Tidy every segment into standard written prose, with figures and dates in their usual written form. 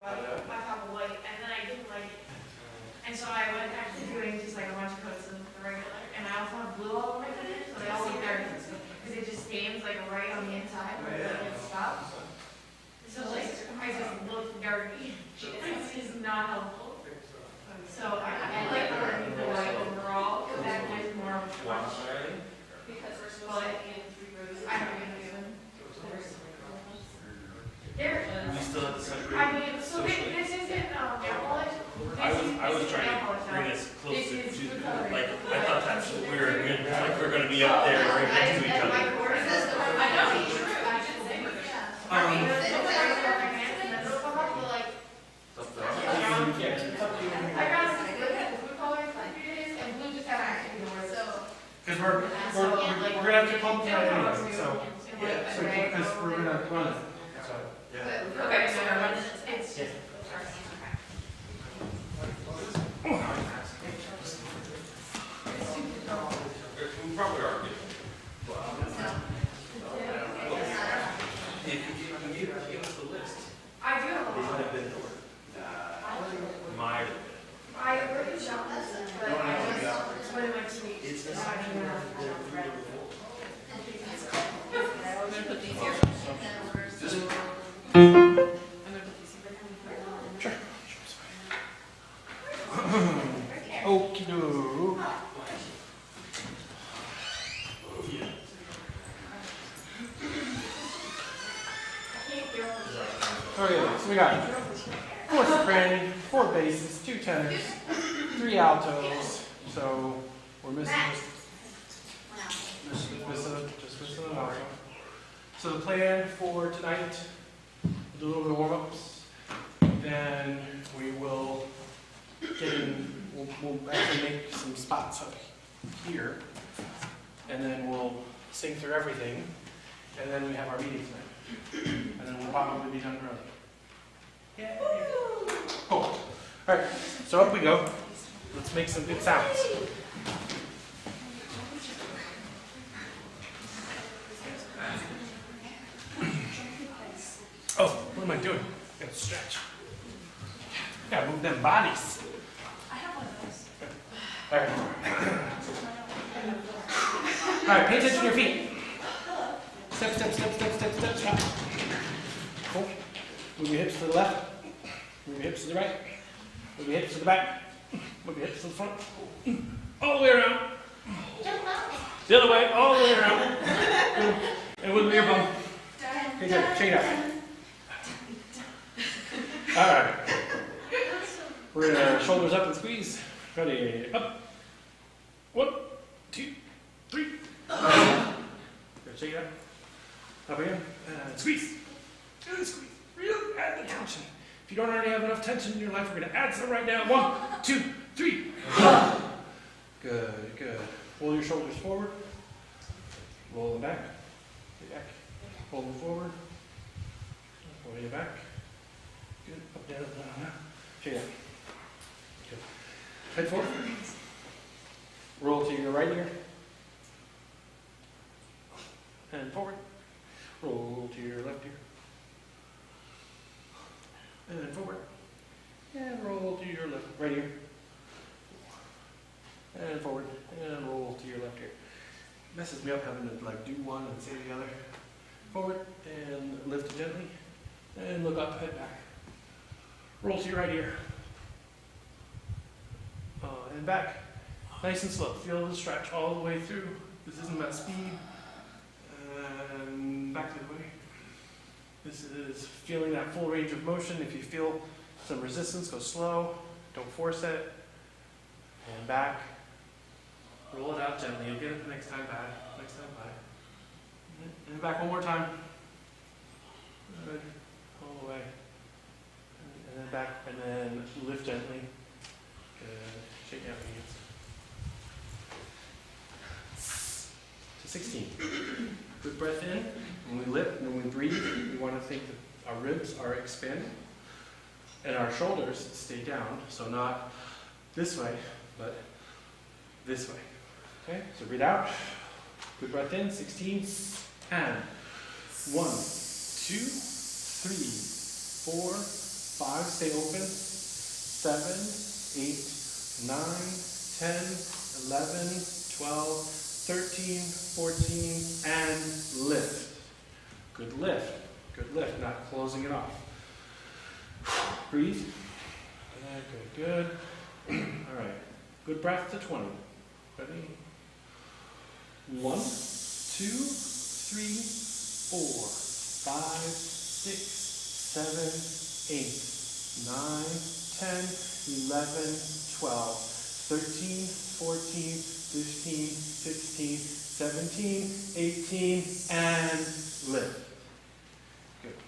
I have a white, and then I didn't like it. And so I went back to doing just like a bunch of coats in the regular. And I also have blue all over my fingers, so they all look dirty. Because it just stains like right on the inside when it gets stopped. So like, I just look dirty. It's just not helpful. So I like wearing the white overall, because that gives more of a punch. Because we're supposed to be in 3 rows. I don't even do them. We still have to separate. I mean, so this isn't nail polish. I was trying to bring us closer to, like, I thought that's what we were good, like we're going to be up there right next to each other. I know, it's true. I should say that. I mean, there's no way to wear my hands and then they'll come up to like. I got some blue colors for 2 days and blue just got active. Because we're going to have to pump that anyway, so because we're going to run it. So, yeah. Okay, so it's just. We probably are good. If you give us the list. I do have a It might lot. have been in order. Might have been. I work in shop, but I just put in my tweets. It's the I section don't know. where they're before. I'm going to put these here. Just I'm going to put these here. Okie doke. Okay, so we got 4 soprani, 4 basses, 2 tenors, 3 altos. So we're missing just missing an alto. So the plan for tonight, we'll do a little bit of warm-ups. Then we will get in, we'll actually make some spots up here. And then we'll sing through everything. And then we have our meeting tonight. And then we'll probably be done early. Yay! Cool. Alright, so up we go. Let's make some good sounds. Oh, what am I doing? Gotta stretch. Gotta move them bodies. I have one of those. Alright. Alright, pay attention to your feet. Step, step, step, step, step, step, stop. Cool. Move your hips to the left. Move your hips to the right. Move your hips to the back. Move your hips to the front. All the way around. The other way, all the way around. And wiggle your bum. Okay, good. Check it out. Alright. We're gonna shoulders up and squeeze. Ready, up. 1, 2, 3. Good, shake it out. Up again. Squeeze. Good squeeze. Real. Add the tension. If you don't already have enough tension in your life, we're gonna add some right now. 1, 2, 3. Good, good. Roll your shoulders forward. Roll them back. Get back. Roll them forward. Roll you back. Good. Up, down, down. Shake it out. Good. Head forward. Roll to your right ear. And forward. Roll to your left ear. And forward. And roll to your right ear. And forward. And roll to your left ear. Messes me up having to like do one and say the other. Forward and lift it gently. And look up, head back. Roll to your right ear. And back. Nice and slow. Feel the stretch all the way through. This isn't about speed. And back the other way. This is feeling that full range of motion. If you feel some resistance, go slow. Don't force it. And back. Roll it out gently. You'll get it the next time back. Next time back. And back one more time. Good. All the way. And then back. And then lift gently. Good. Shake out your hands. To 16. Good breath in. When we lift, when we breathe, we want to think that our ribs are expanding and our shoulders stay down. So not this way, but this way. Okay? So breathe out. Good breath in. 16. And 1, 2, 3, 4, 5, stay open. 7, 8, 9, 10, 11, 12, 13, 14, and lift. Good lift. Good lift, not closing it off. Breathe. Good, good. All right. Good breath to 20. Ready? 1, 2, 3, 4, 5, 6, 7, 8, 9, 10, 11, 12, 13, 14, 15, 16, 17, 18, and lift. Good.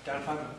Down 5 minutes.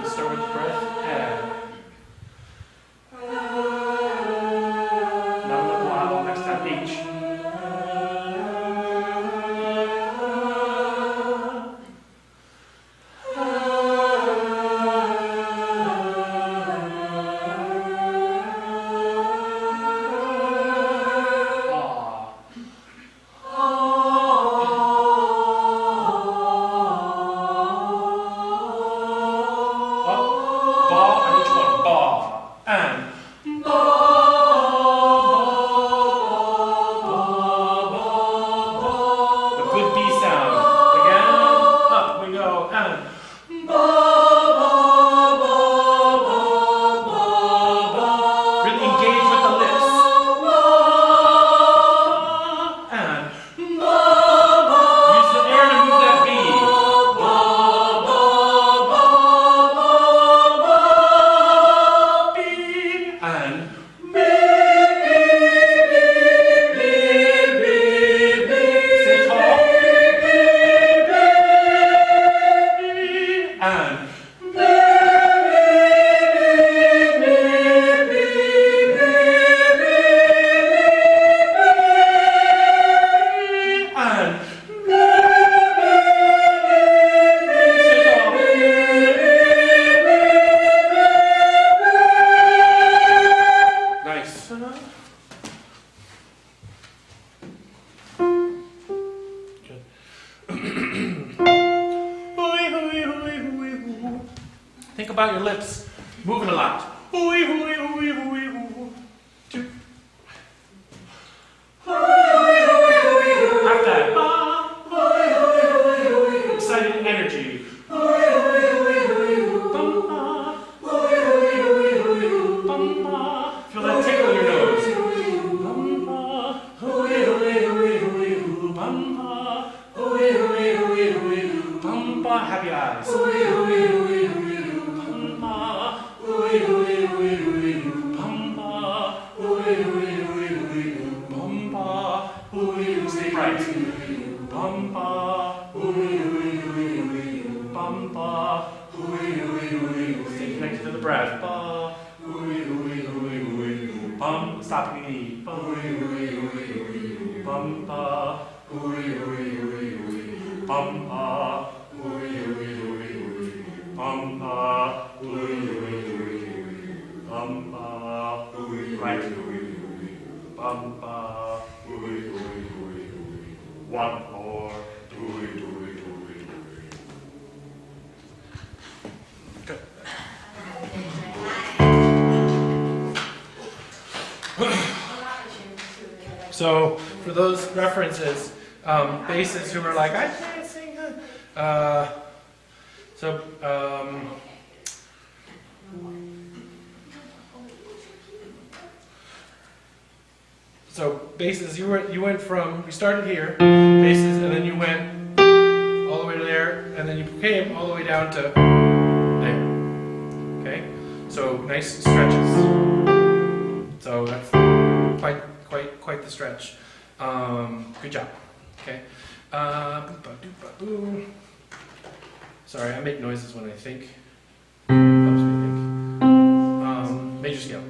Start with the breath. Not a little while. Next time, H. Think about your lips moving a lot. Hooey, hooey, hooey, hooey, hoo. 2. After that. Excited energy. Feel that tickle in your nose. Happy eyes. Stay bright. Stay connected to the breath. Stop your knee. Right. One more. Good. So for those references, basses who are like, I can't sing. So basses, you went from, we started here, basses, and then you went all the way to there, and then you came all the way down to there. Okay, so nice stretches. So that's quite the stretch. Good job. Okay. Boop-ba-doop-ba-boo. Sorry, I make noises when I think. Helps me think. Major scale.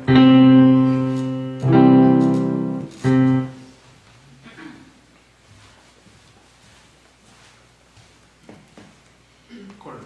Quarter.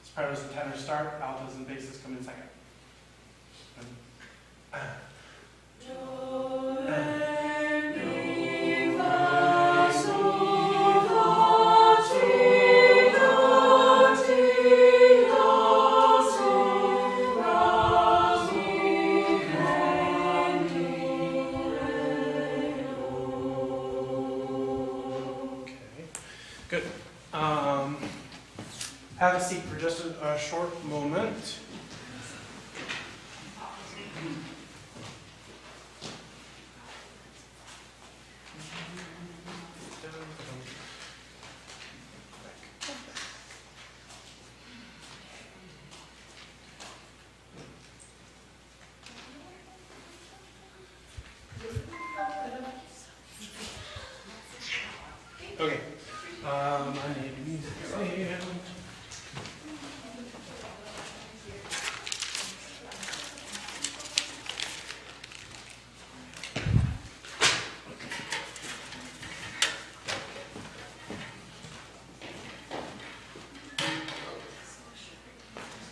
Sopranos and tenors start, altos and basses come in second. Good. Have a seat for just a short moment. Okay. I need music stand.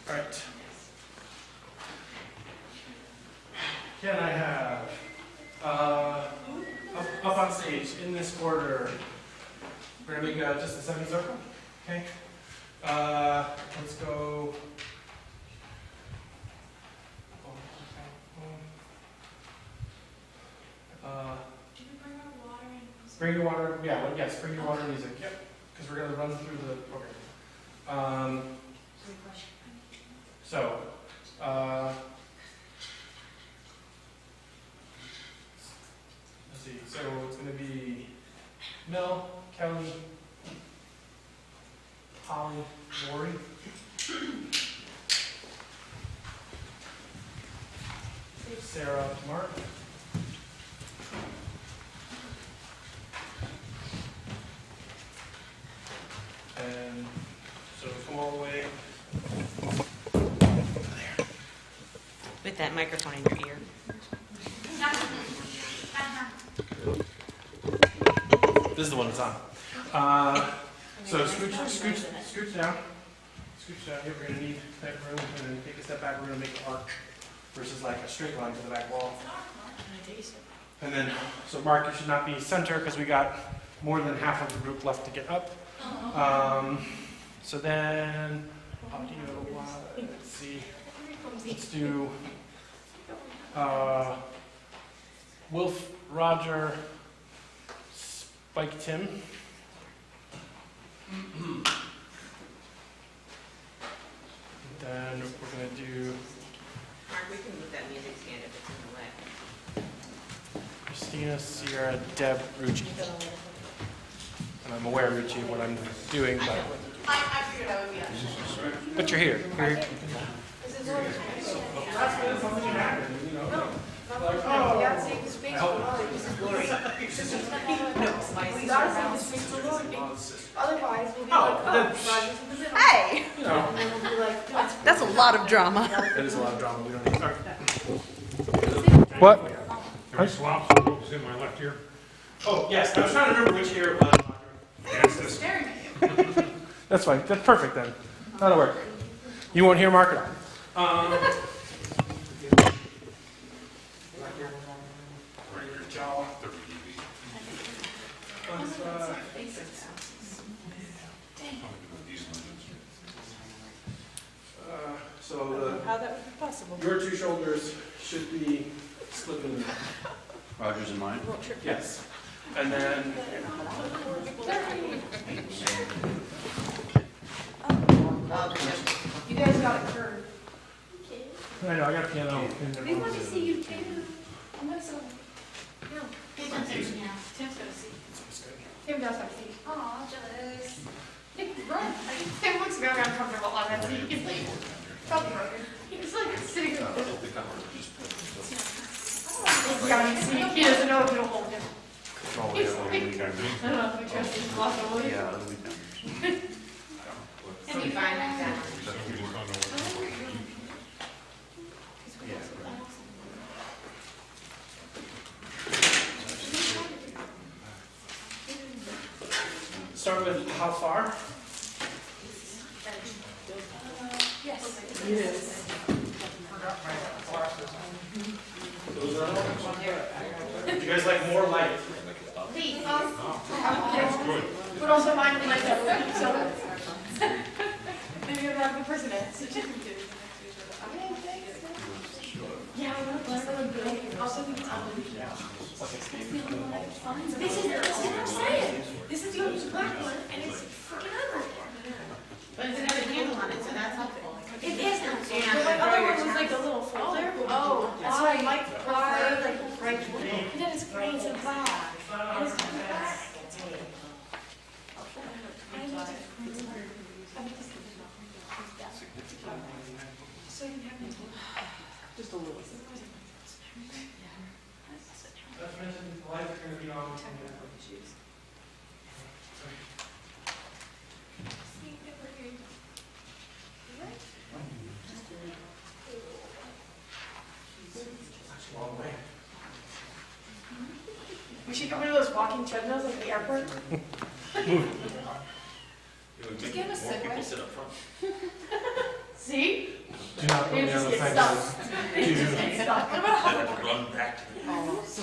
All right. Can I have up on stage in this order? We're gonna make just a semicircle. Okay. Let's go. Did you bring out water and music? Bring your water. Yeah. Well, yes. Bring your water and music. Yep. Because we're gonna run through the program. So. Let's see. So it's gonna be Mel, Kelly, Holly, Lori. Sarah, Mark. And so come all the way. With that microphone in your ear. This is the one that's on. So scooch down. Scooch down here. We're going to need that room. And then take a step back. We're going to make an arc versus like a straight line to the back wall. And then, so Mark, you should not be center because we got more than half of the group left to get up. So then, audio, let's see. Let's do Wolf, Roger, Spike, Tim. Then we're going to do Mark, we can move that music stand if it's in the way. Christina, Sierra, Deb, Ruchi. And I'm aware, Ruchi, of what I'm doing, but I figured I would be on. but you're here. This is what That's good. Something happened, you know. Like, you gotta save the space for I hope- Lord. This is glory. We gotta save the space for Lord. Otherwise, we'll be Oh, like, then- Roger's in the middle. Hey! You know, And then we'll be like, what? That's a lot of drama. that is a lot of drama. We don't need. Okay. What? Every swap, so what was in my left ear? Oh, yes. I was trying to remember which ear it was. Yes, this. Staring at you. That's fine. That's perfect then. That'll work. You won't hear Mark at all. So How that would be possible? your two shoulders should be split in the middle. Rogers and mine. Yes. And then You guys got a curve. I know I got a piano. They want to see you too. I'm gonna so. No. Tim's got a seat. Tim does have a seat. Aw, jealous. Run. Tim looks very uncomfortable on that seat. He's like, probably broken. He's like sitting there. He's got a seat. He doesn't know if it'll hold him. He's like, I don't know if we trust him to walk away. Yeah, it'll be done. It'll be fine like that. Start with how far? Yes. Yes. Would you guys like more light? Please. But also mine like that. So maybe you'll have the person that switch it to. Yeah, I want to good. Also, think it's ugly. This is what I'm saying. This is the old black one, and it's freaking ugly. But it's got a handle on it, so that's helpful. It is helpful. Yeah, But my like other where one your was like a little folder. Oh, that's why I like like right. And then it's gray and black. And it's kind of black. So you can have it. Just a little. Let's mention the lights are going to be on. Long way. We should get one of those walking treadmills like the airport. Just give us more a people way. sit up front. See? Do not put They me on just the get fence. stuck. They just get stuck. What about I hover? have to run back to the.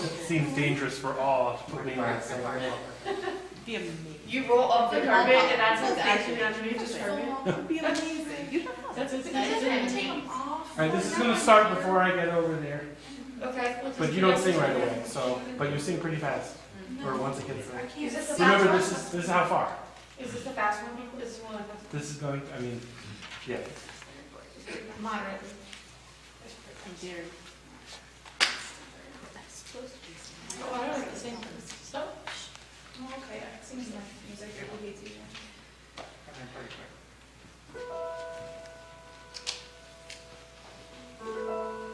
It seems dangerous for all to put me on the same level. Be amazing. You roll up the carpet and that's what's actually underneath the carpet. Be amazing. You don't know. That's what's actually take them off. Alright, this is going to start before I get over there. Okay. But you don't sing right away, so, but you sing pretty fast. Or once it gets there. Is this the fast Remember, one? this is how far. Is this the fast one? This is one of the This is going, I mean, yeah. moderate. Dear. Oh, I like the same. So? Oh, okay. It seems like music it would be easier.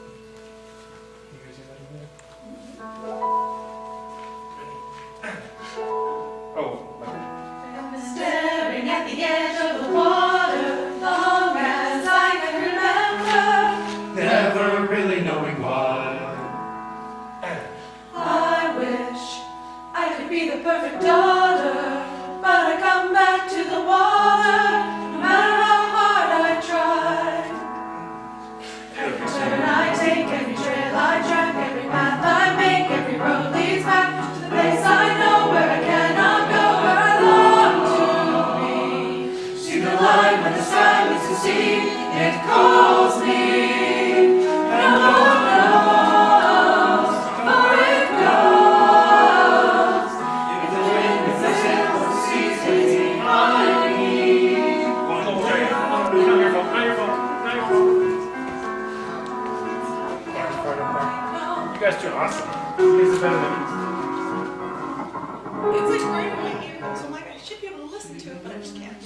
You guys hear that over there? Oh, Staring at the edge of the water, long as I can remember. never really knowing why. I wish I could be the perfect daughter, but I come back to the water, no matter how hard I try. Every turn I take, every trail I track, every path I make, every road leads back to the place I know where I cannot go, where I long to be. See the light when the sky meets the sea, it calls me, and I'm going knows where it goes. If the wind is the sail, the seas waiting behind me. Not your fault, not your fault, not your fault. You guys do awesome. You guys are better than me. It's like right in my ear, so I'm like, I should be able to listen to it, but I just can't.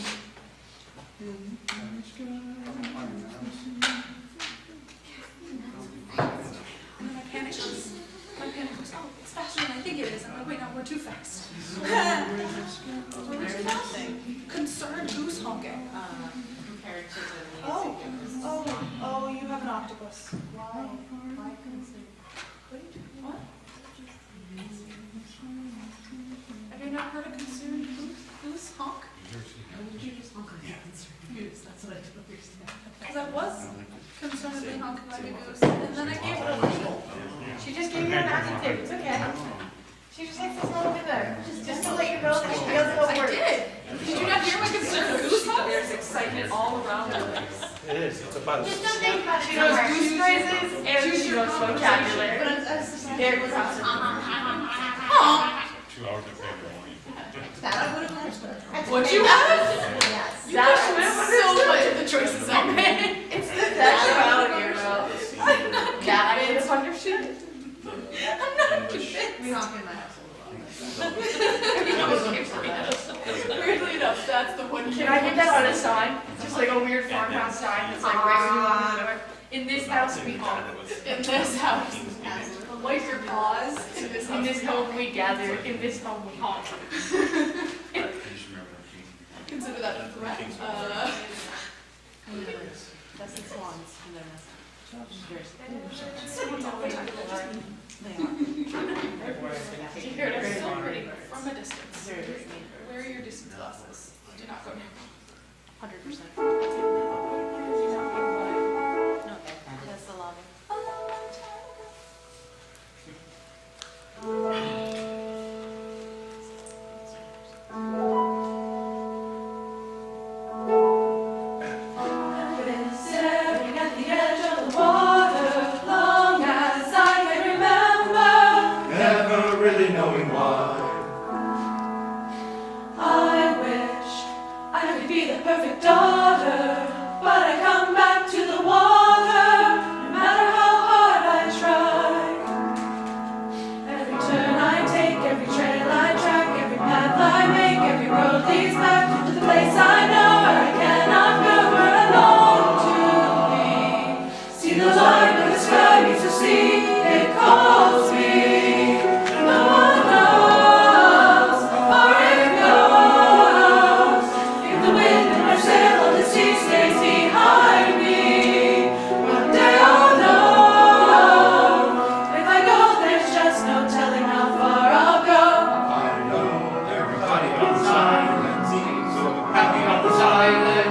And then my panic goes, oh, it's faster than I think it is. I'm like, wait, no, we're too fast. What was that thing? Concerned goose honking. Compared to the music. Oh, oh, you have an octopus. Why? What? Have you not heard a concerned goose honk? You ever seen that? Goose, that's what I Because I was concernedly honking like a goose, and then I gave her a little. She just gave you an adjective, it's okay. She just likes to slow it there, just to let you know that she feels no I words. did. Did you not hear my concern goose honk? There's excitement all around her. It is, it's a buzz. Just don't think about it. She knows goose noises and she knows vocabulary. There goes awesome. 2 hours of paper morning. That I would have understood. What you have? Yes. You That question so much of the choices I made. It's the sexuality of that I would have understood. I'm not convinced. We honk in my household a lot. Weirdly enough, that's the one. Can I get that on a sign? Just like a weird farmhouse sign that's like right when you walk in the door. In this house we honk. In this house. Wipe your paws. In this home we gather. In this home we honk. Consider that a threat. That's the swans and their nest. Someone's always talking about just She heard They're us. so pretty from a distance. Very good. Where are your distance glasses? Do not go near. 100%. No, that's the lobby. I've been staring at the edge of the water long as I can remember, never really knowing why. I wish I could be the perfect daughter, but I come back to the water, no matter how hard I try. Every turn I take, every trail I track, every path I make, every road leads back to the place I know where I cannot go, where I long to be. See the light of the sky meets the sea, it calls me. No one knows how far it goes. If the wind in my sail on the sea stays behind me, one day I'll know. If I go, there's just no telling how far I'll go. I know everybody on this island seems so happy on this island.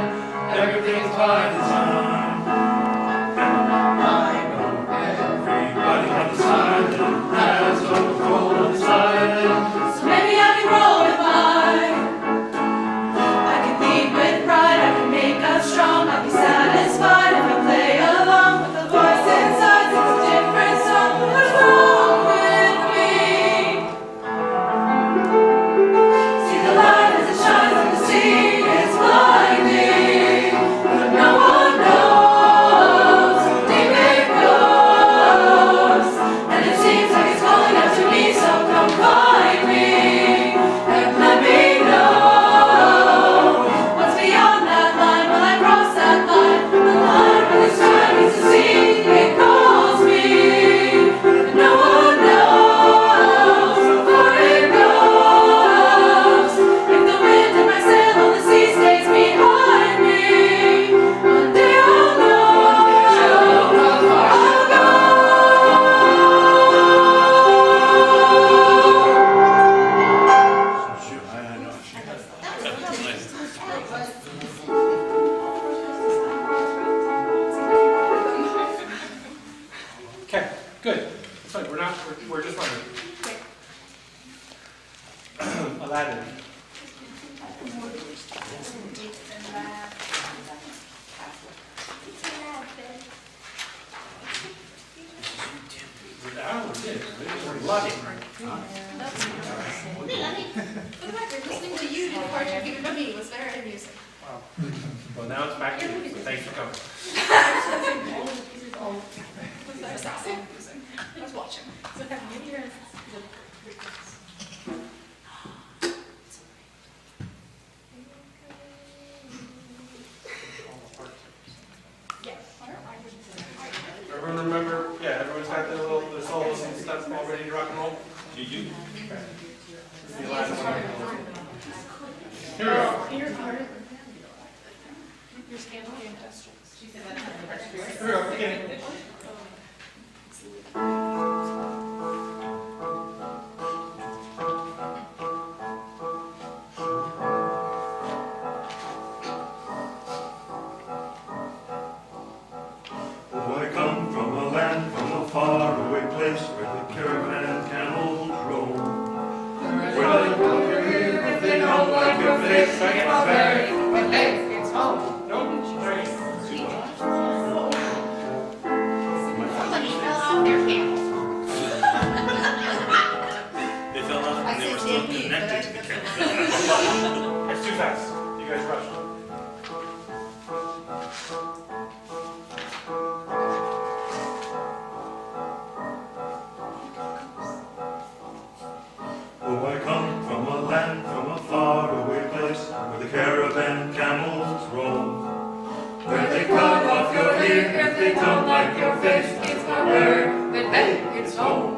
Everything's by design. I know everybody on this island has no control on this island. So maybe I can roll with mine. I can lead with pride, I can make us strong, I'll be satisfied if I play along with the voice inside. It's a different song. What's wrong with me? See the light as it shines on the sea, it's blinding, but no one knows how deep it goes. And it seems like it's calling out to me, so come find me and let me know what's beyond that line. Will I cross that line? The line where the sky meets the sea, it calls me, and no one knows how far it goes. If the wind in my sail on the sea stays behind me, one day I'll know how far I'll go. I know. Okay, good. It's fine, we're just wondering. Aladdin. We're down, we're good. We're lucky. For the record, listening to you do the part you're giving to me was very amusing. Well, now it's back to you, so thanks for coming. Was that sassy and amusing? I was watching. Everyone remember, yeah, everyone's got their solos and stuff all ready to rock and roll? You do? Okay. This is the Aladdin one. Here we go. Your scandal game test. Here we go, beginning. Second, third, but hey, it's home. Nope. Three. Somebody fell off their camel. They fell off and they were still connected to the camera. It's too fast. You guys rushed. Oh, I come from a land, from a faraway place, where the caravan camels roam. Where they cut off your ear if they don't like your face. It's not where, but hey, it's home.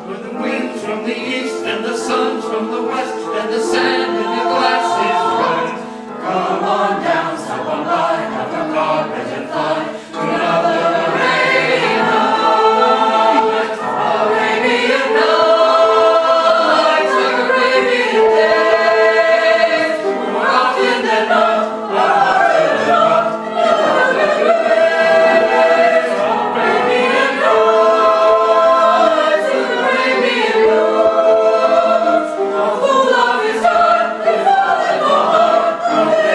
Where the winds from the east and the suns from the west and the sand in the glass is right. Come on down, stop on by, have a carpet and fly to another Arabian night. Arabian nights, like Arabian days. More often than not, our hearts are hot in other ways. Arabian nights, Arabian nights. A fool of his heart, he falls in the heart of the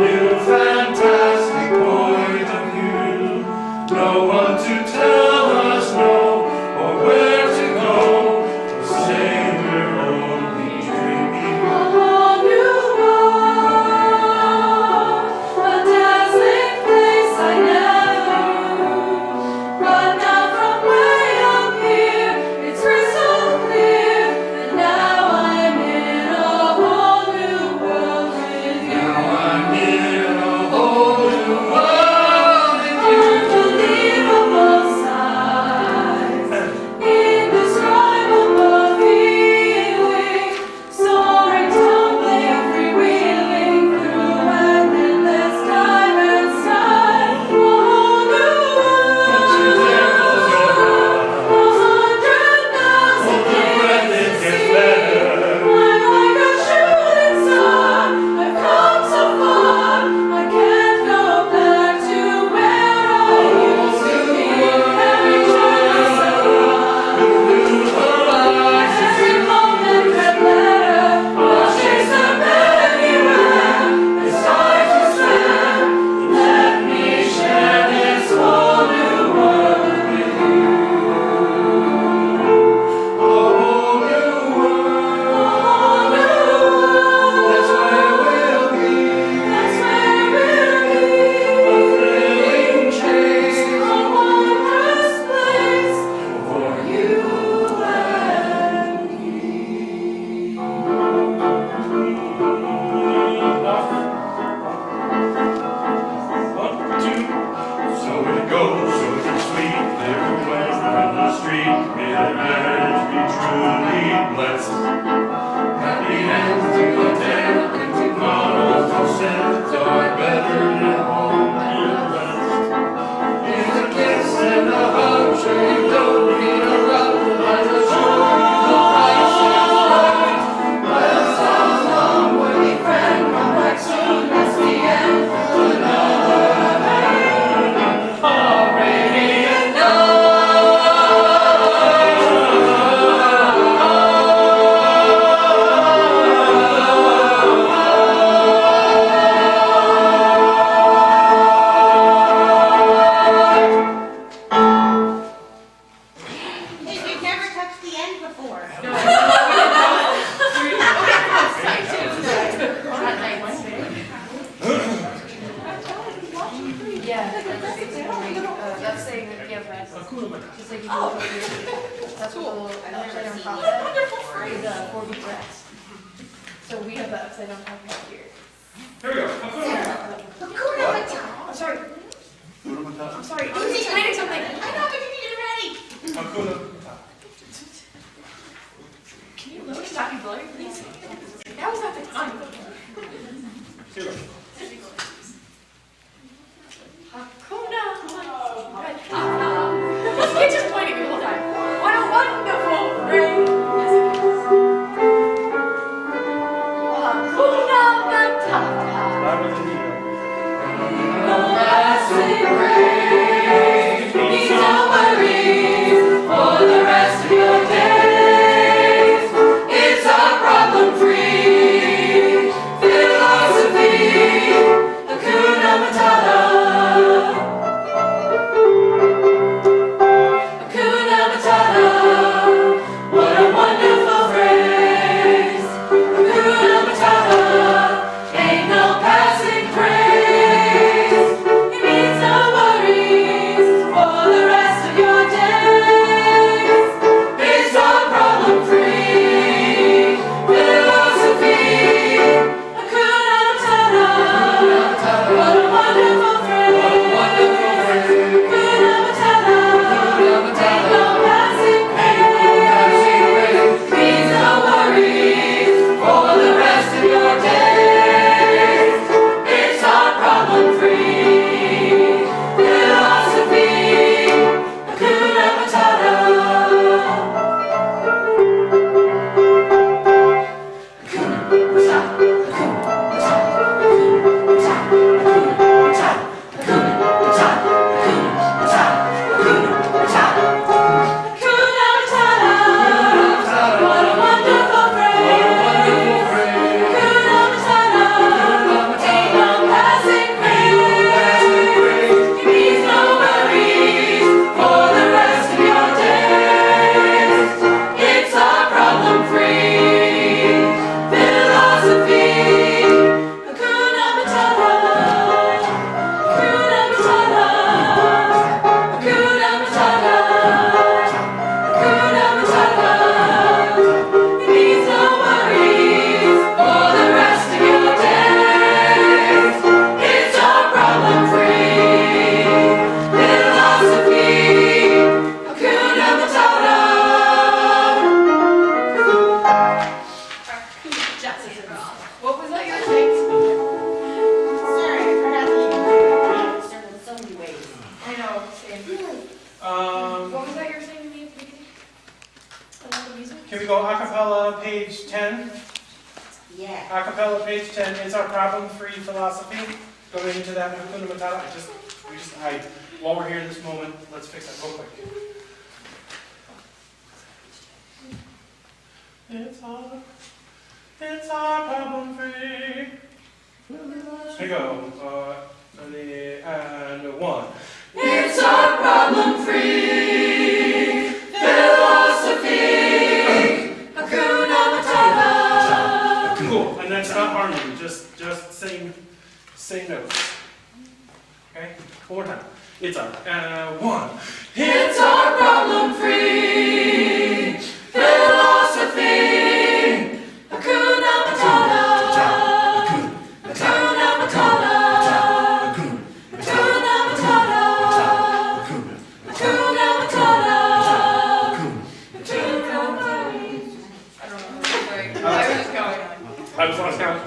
new fantastic point of view. No one to tell us no or where to go. Say we're only dreaming. A whole new world, a dazzling place I never knew. But now from way up here, it's crystal clear that now I'm in a whole new world with you. Now I'm in a whole new world with you. Unbelievable sights, indescribable feeling, soaring, tumbling, freewheeling through an endless time and sky. A whole new world, 100,000 things to see. I'm like a shooting star, I've come so far, I can't go back to where I used to be. Every choice I run, every moment red letter, I'll chase them anywhere. It's time to stand, let me share this whole new world with you. A whole new world. That's where we'll be. That's where we'll be. A thrilling chase A wondrous place for you and me. So it goes, so sweet, everywhere on the street. May their marriage be truly blessed. Happy ends to the tale, and tomorrow's all set, so I better get home and rest. Here's a kiss and a hug, sure you don't need a rub. I will show you the price is right. Well, so long, worthy friend, come back soon, that's the end. Another already enough. You've never touched the end before. Yeah, that's saying that, yeah, that's just like if you look over here, that's what the little upside down top is the 4 beat rest. So we have the upside down top right here. Here we go. I'm sorry. I'm sorry. I was explaining something. I know, but you need it ready. Can you stop you blowing, please? That was not the time. Here we go. Hakuna Matata. It's just pointing me the whole time. What a wonderful phrase. Hakuna Matata. Louder than you. go a cappella, page 10. Yeah. A cappella, page 10 is our problem-free philosophy. Going into that Hakuna Matata, while we're here in this moment, let's fix that real quick. It's our problem-free. Here we go. And one. It's our problem-free philosophy. Hakuna Matata. Cool. And that's not harmony. Just same notes. Okay. One more time. It's our one. It's our problem-free philosophy. Hakuna Matata. Hakuna Matata. Hakuna Matata. Hakuna Matata. Hakuna I was lost count.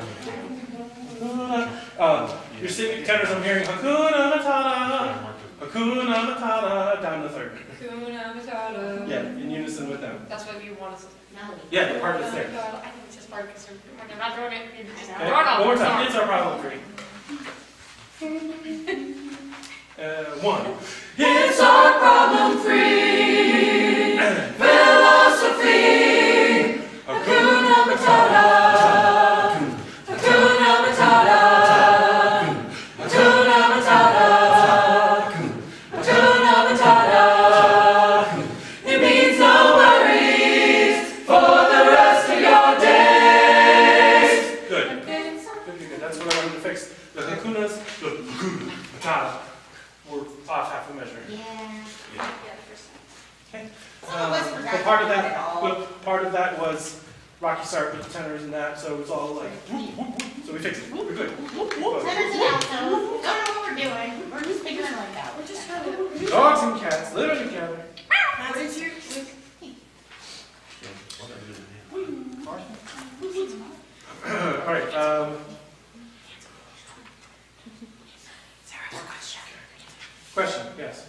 You're singing tenors. I'm hearing Hakuna Matata. Hakuna Matata down the third. Hakuna Matata. Yeah, in unison with them. That's what we want to say. Yeah, the part is there. I think it's just part because we're not doing it. You're just Okay, throwing one more time. off. It's our problem-free. One. It's our problem-free philosophy. Hakuna Matata. Hakuna Matata. Hakuna Matata. Hakuna Matata. It means no worries for the rest of your days. Good. Good. That's what I wanted to fix. The Hakunas, the Hakuna Matata, were off half a measure. Okay. But part of that was Rocky Start with the tenors and that, so it's all like, so we fixed it. We're good. Tenors and altos. Don't know what we're doing. We're just figuring like that. We're just trying to. Dogs and cats living together. What is your? All right. Question? Yes.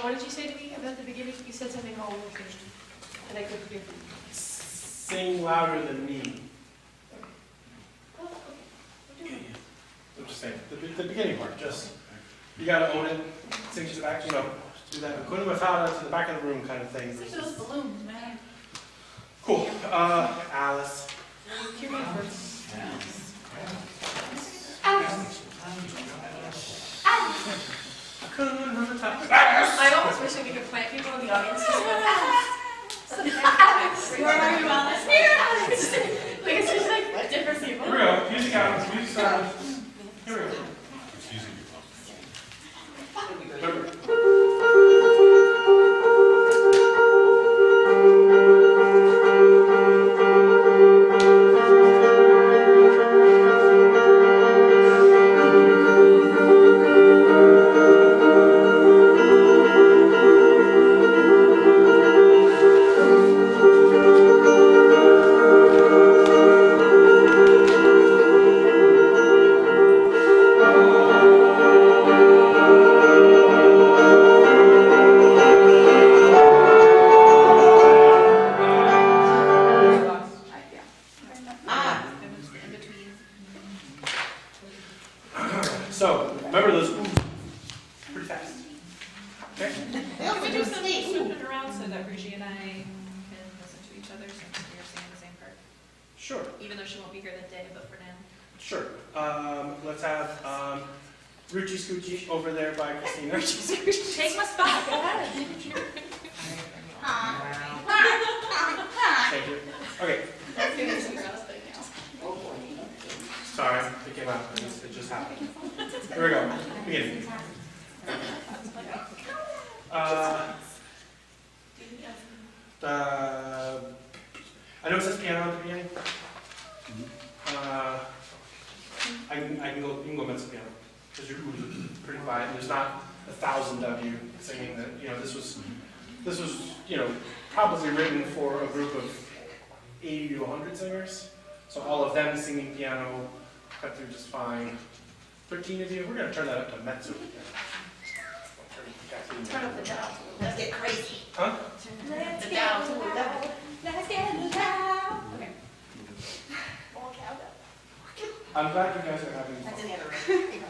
What did you say to me about the beginning? You said something all over and I couldn't hear. Sing louder than me. I'm just saying, the beginning part, just, you gotta own it, sing to the back, do that Hakuna Matata to the back of the room kind of thing. It's like those balloons, man. Cool. Alice. Hear me first. Hakuna Matata. I almost wish we could plant people in the audience. Just go, Where are you, Alice? Here, Alex. Like it's just like different people. Here we go. Music out. Music started. Here we go. So, remember those pretty fast. Okay? Can we do some swoop it around so that Bridgie and I can listen to each other since we are singing the same part? Sure. Even though she won't be here that day, but for now. Sure. Let's have Ruchi Scoochie over there by Christina. Take my spot, go ahead. Thank you. Okay. Sorry, it came out. It just happened. Here we go. Beginning. I know it says piano at the beginning. I can go. You can go mezzo piano because you're pretty quiet. There's not 1,000 of you singing that. This was probably written for a group of 80 to 100 singers. So all of them singing piano cut through just fine. 13 of you. We're going to turn that up to mezzo piano. Turn up the dial. Let's get crazy. Huh? The dial to 11. Let's get loud. I'm glad you guys are having fun. That's in the other room.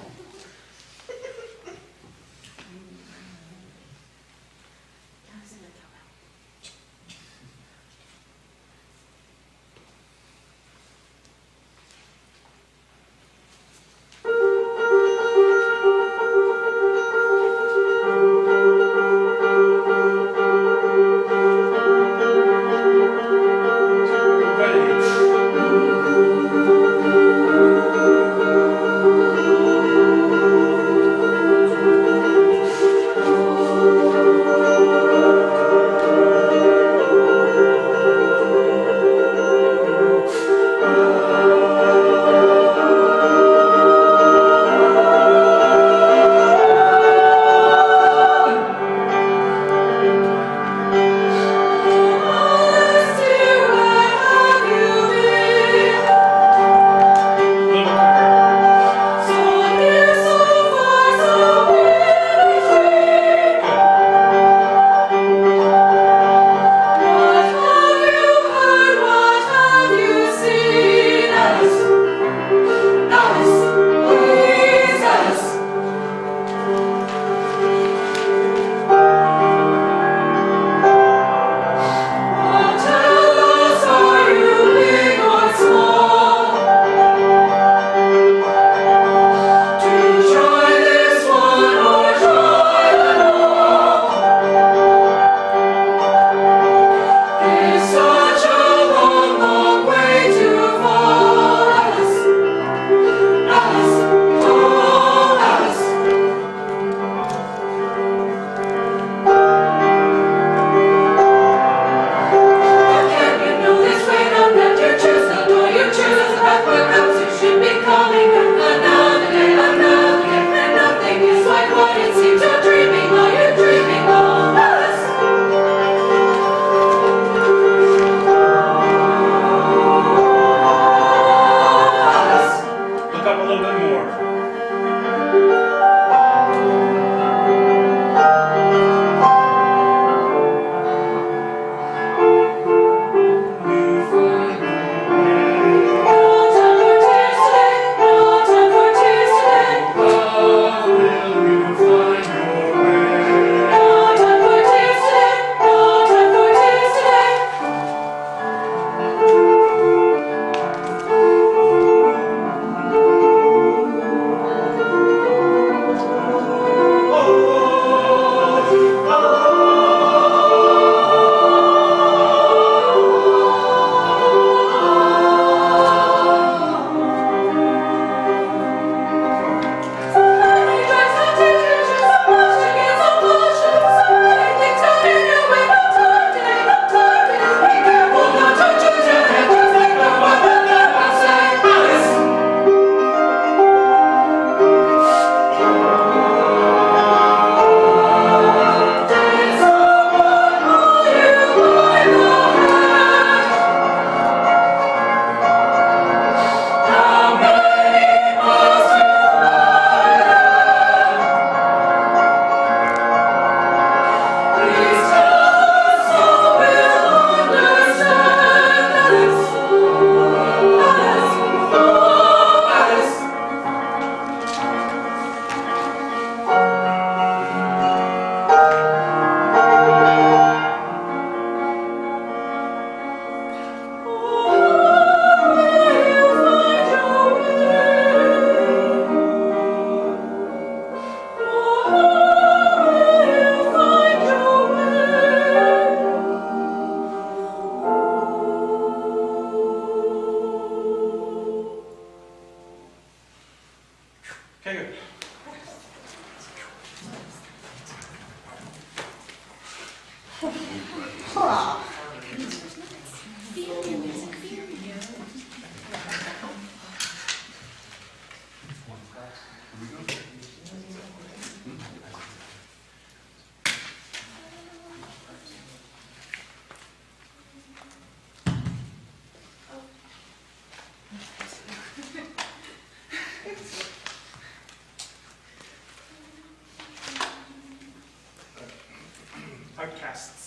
Podcasts.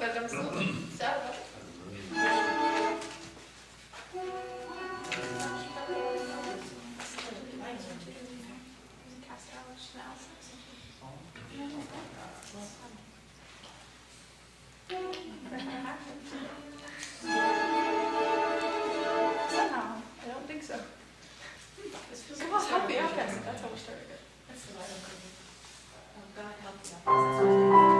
but I'm still sad about it. Somehow, I don't think so. Well, help the outcast, that's how we started it. That's the light of God help you.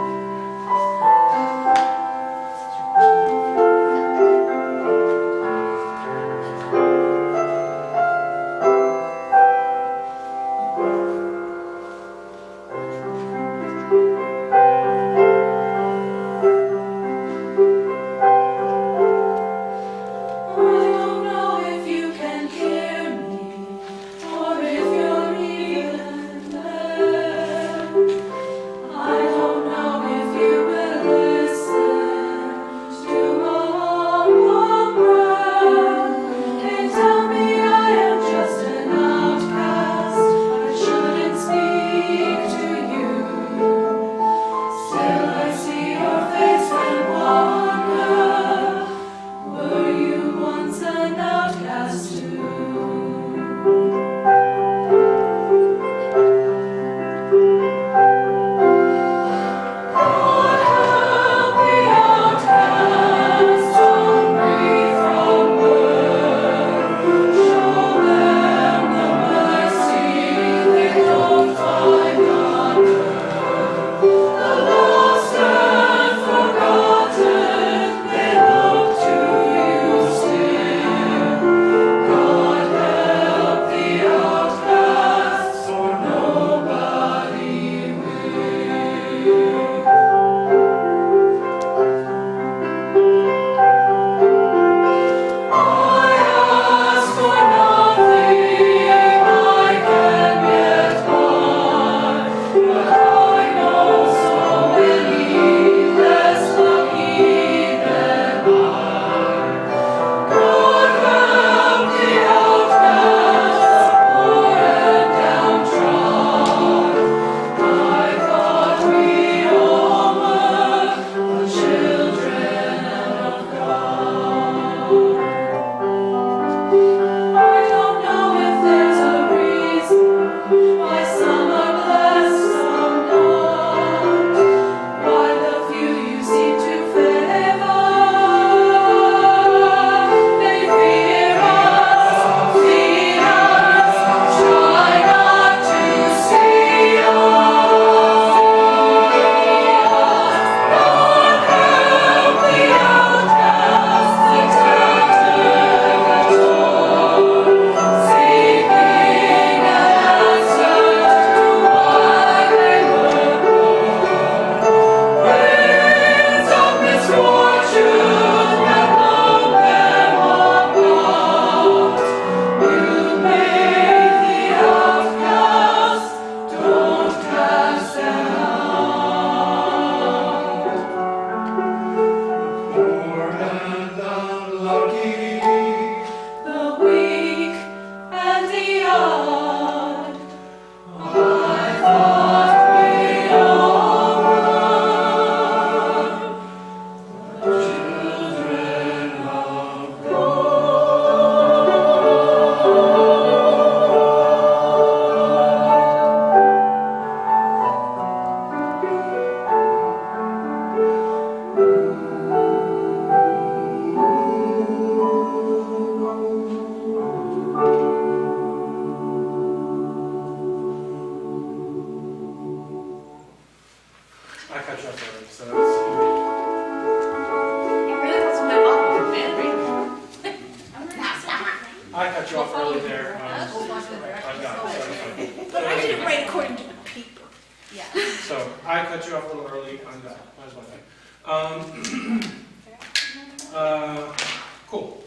I cut you off early there. I So didn't write according to the paper. Yeah. So I cut you off a little early. I'm done. That was my thing. Cool.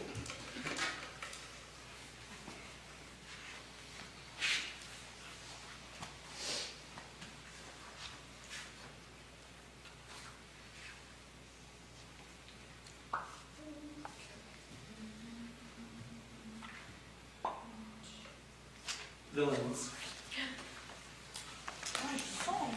Villains. My song.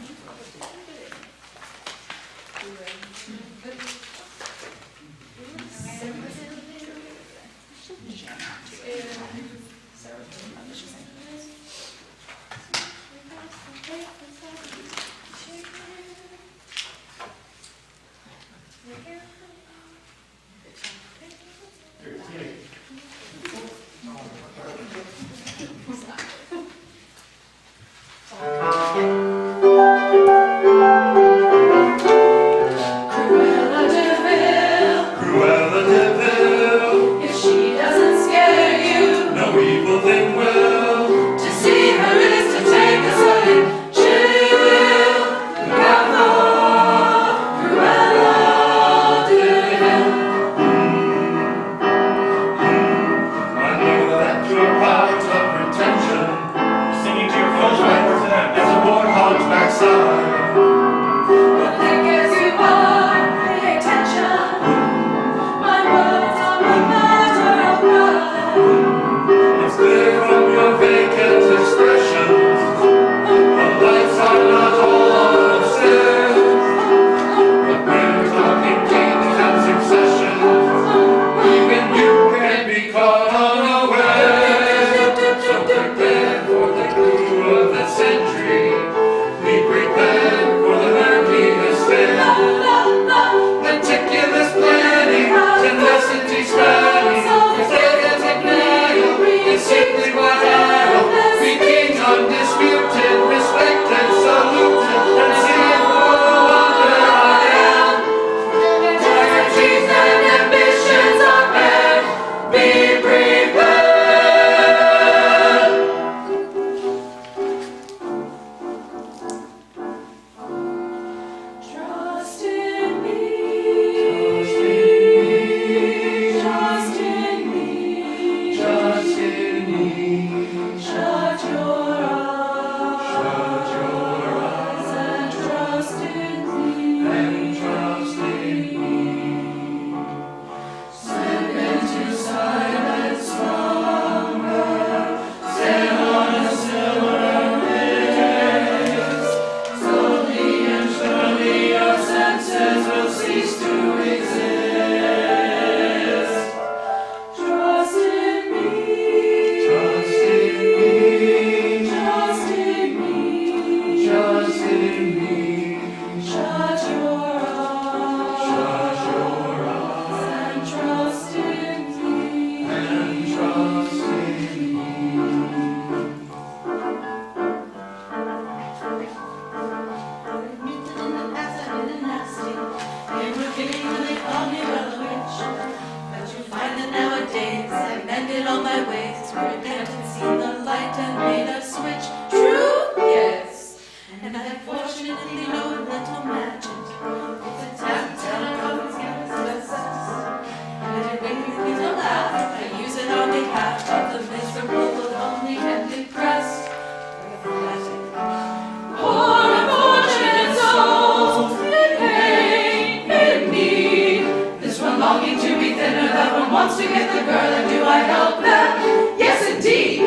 wants to get the girl, and do I help them? Yes, indeed.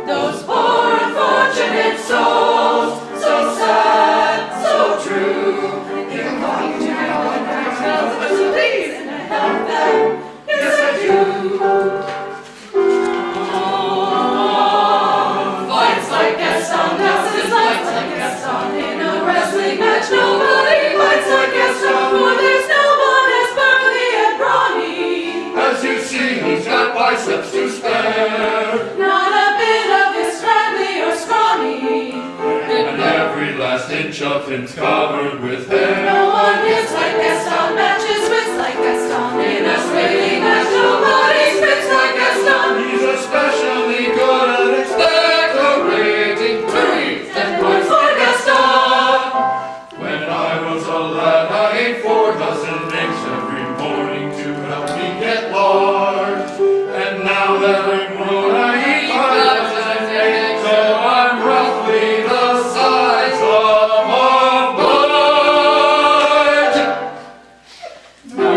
Those poor unfortunate souls, so sad, so true. They come walking to my home and themselves, but so please, and I help them. Yes, I do. Fights like Gaston, dances like Gaston. In a wrestling match, nobody fights like Gaston, for there's no one as burly and brawny. As you see, he's got biceps to spare. Not a bit of his scraggly or scrawny. And every last inch of him's covered with hair. No one hits like Gaston, matches wits like Gaston. In a swinging match, nobody spits like Gaston. He's especially good at decorating trees and points for Gaston. When I was a lad, I ate 4 dozen eggs every morning to help me get large. And now that I'm grown, I eat 5 dozen eggs, so I'm roughly the size of a barge. No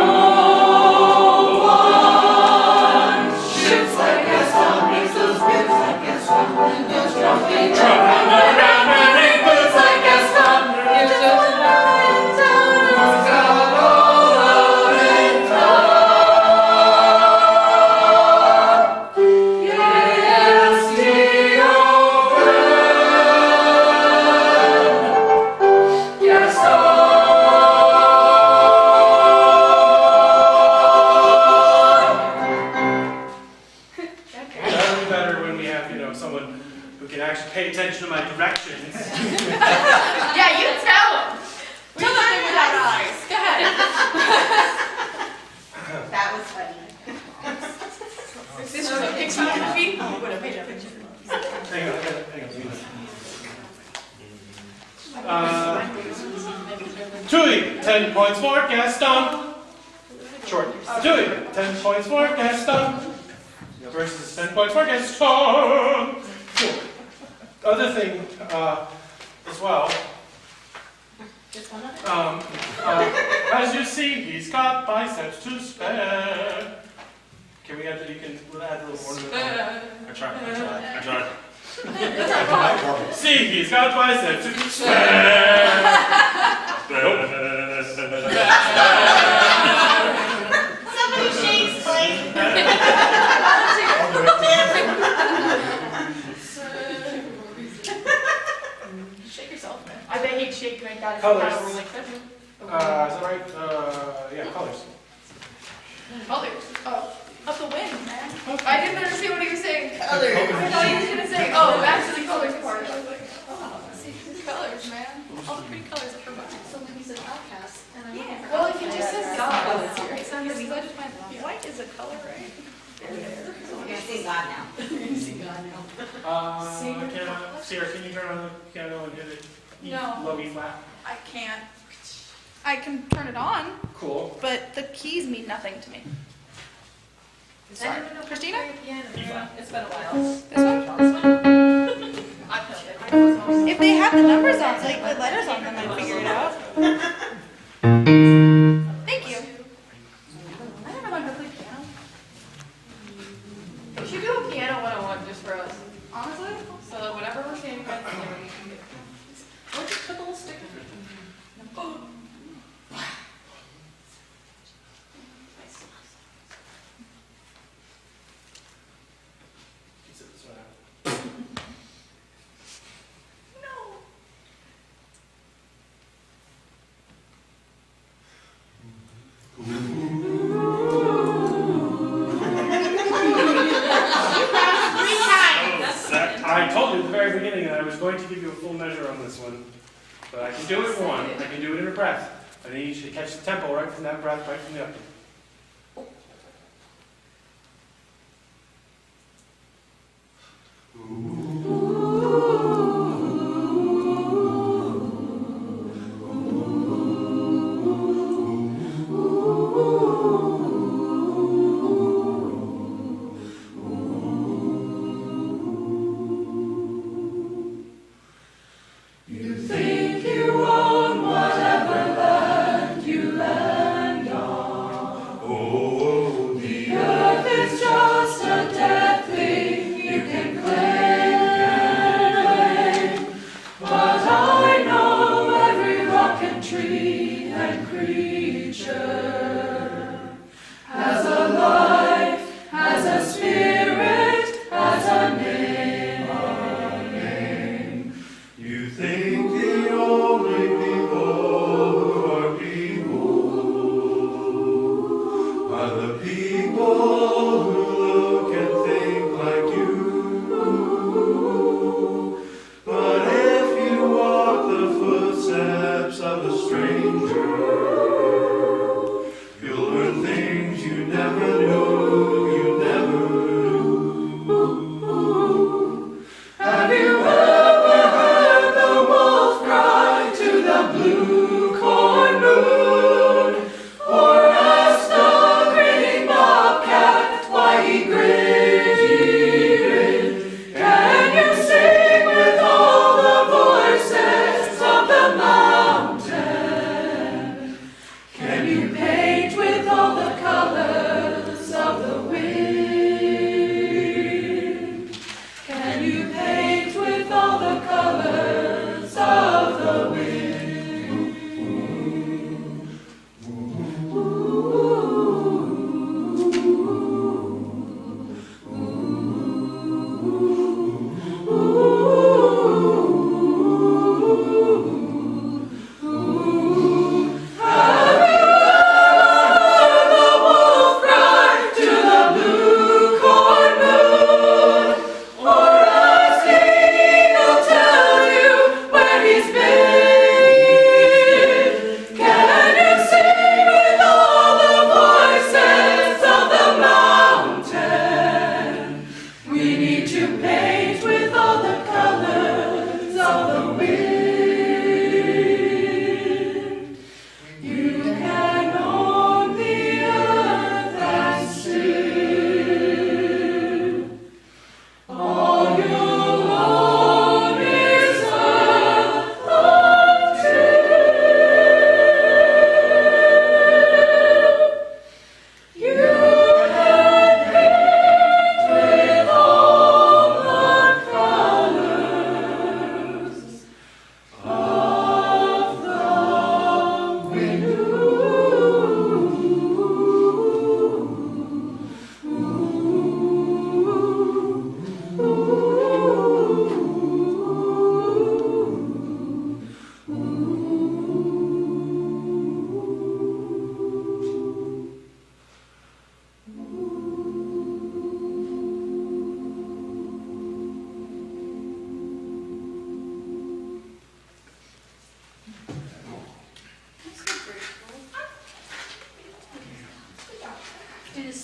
one shoots like Gaston, makes those bits like Gaston, and goes jumping around and he boots like Gaston. It's just a He's got all of it done. Yes, D-O-N. Gaston. That'll be better when we have, someone who can actually pay attention to my directions. Yeah, you tell them. Tell them they without eyes. Go ahead. That was funny. This was a picture movie. Oh, what a picture. Hang on. Tui, 10 points for Gaston. Short. Tui, 10 points for Gaston. Versus 10 points for Gaston. Cool. Other thing, as well. As you see, he's got biceps to spare. Can we add that? We'll add a little more to that. I tried. See, he's got biceps to spare. Somebody shakes, like. Shake yourself, man. I bet he'd shake like that if Colors. he had a roll like that. Is that right? Yeah, colors. Colors. Oh, up the wind, man. I didn't understand what he was saying. I thought he was gonna say, oh, back to the colors part. I was like, Oh, see, colors, man. All the pretty colors are provided. So when he's an outcast, and I'm Yeah. well, if he just says God, It's not gonna be good. White is a color, right? We're gonna sing God now. Sarah, can you turn on the piano and hit it? No. Low E flat. I can't. I can turn it on, Cool. but the keys mean nothing to me. Sorry. Christina? Yeah, it's been a while. This one? If they had the numbers on, like the letters on them, I'd figure it out. Thank you. I never learned to play piano. We should do a piano 101 just for us. Honestly? So that whatever we're saying, we can do. We'll just put the little stick. No. I told you at the very beginning that I was going to give you a full measure on this one. But I can do it in one. I can do it in a breath. I need you to catch the tempo right from that breath, right from the up. You think you own whatever land you land on.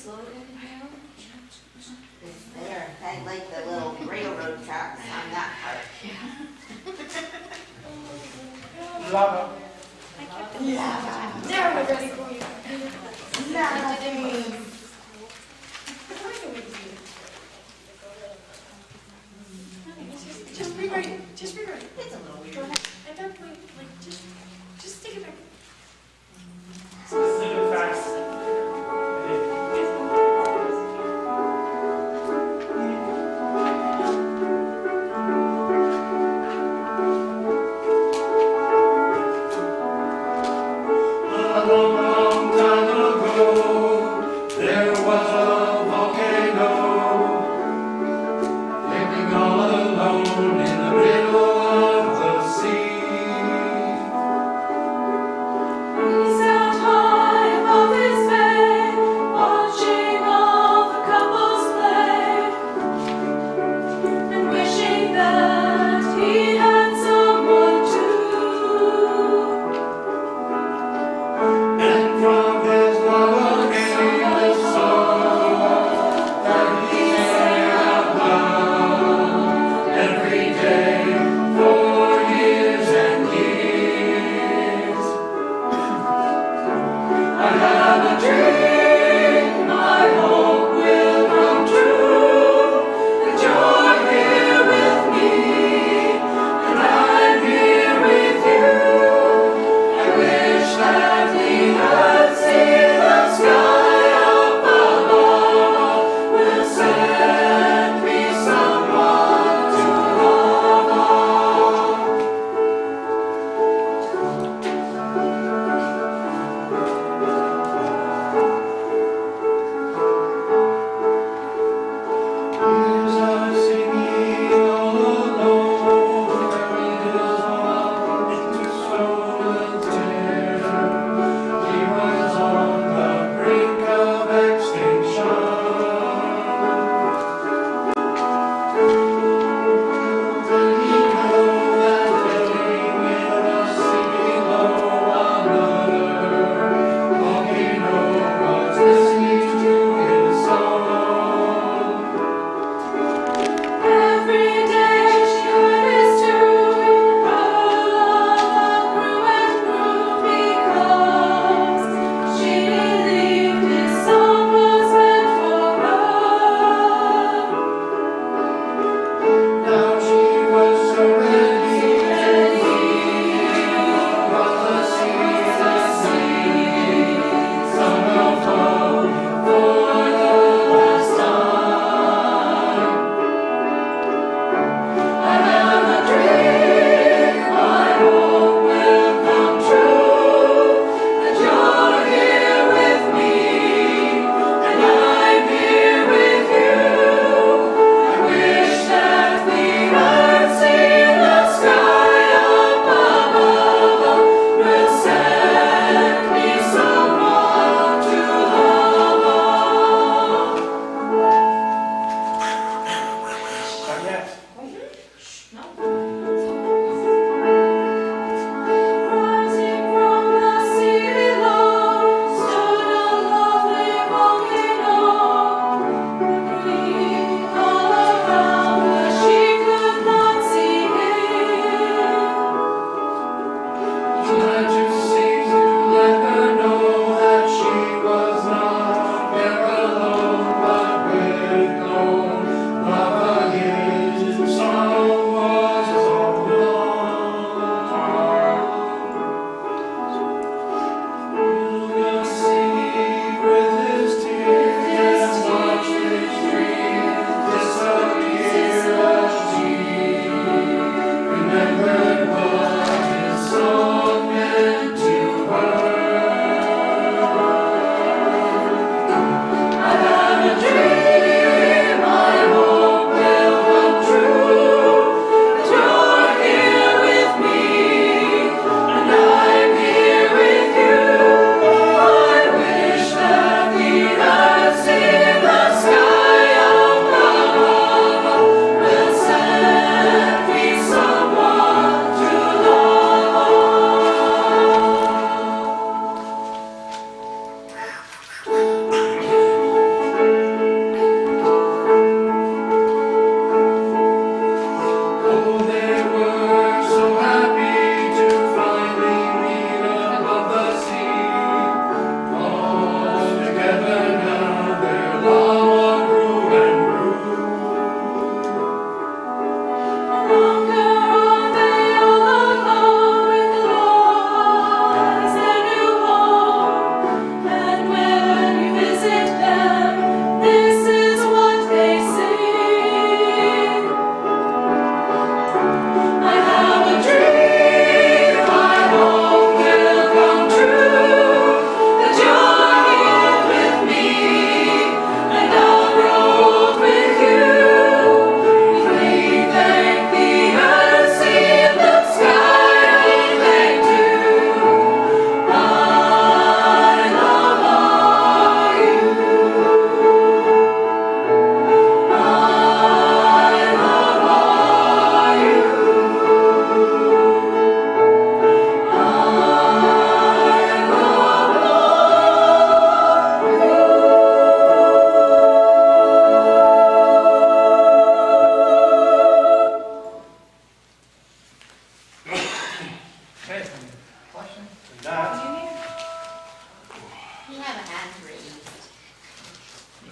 slow inhale. It's there, I like the little railroad tracks on that part. Lava. Now we're ready for you. Just rewrite it. Just rewrite it. It's a little weird. Go ahead. At that point, like, just take it back. Specific facts. A long, long time ago, there was a volcano living all alone in the middle of the sea. He sat high above his bed, watching all the couples play, and wishing that he had someone too. And from his lover came the song that he sang out loud every day for years and years. I have a dream, I hope will come true, that you're here with me, and I'm here with you. I wish that we could see the sky up above, will send me someone to love.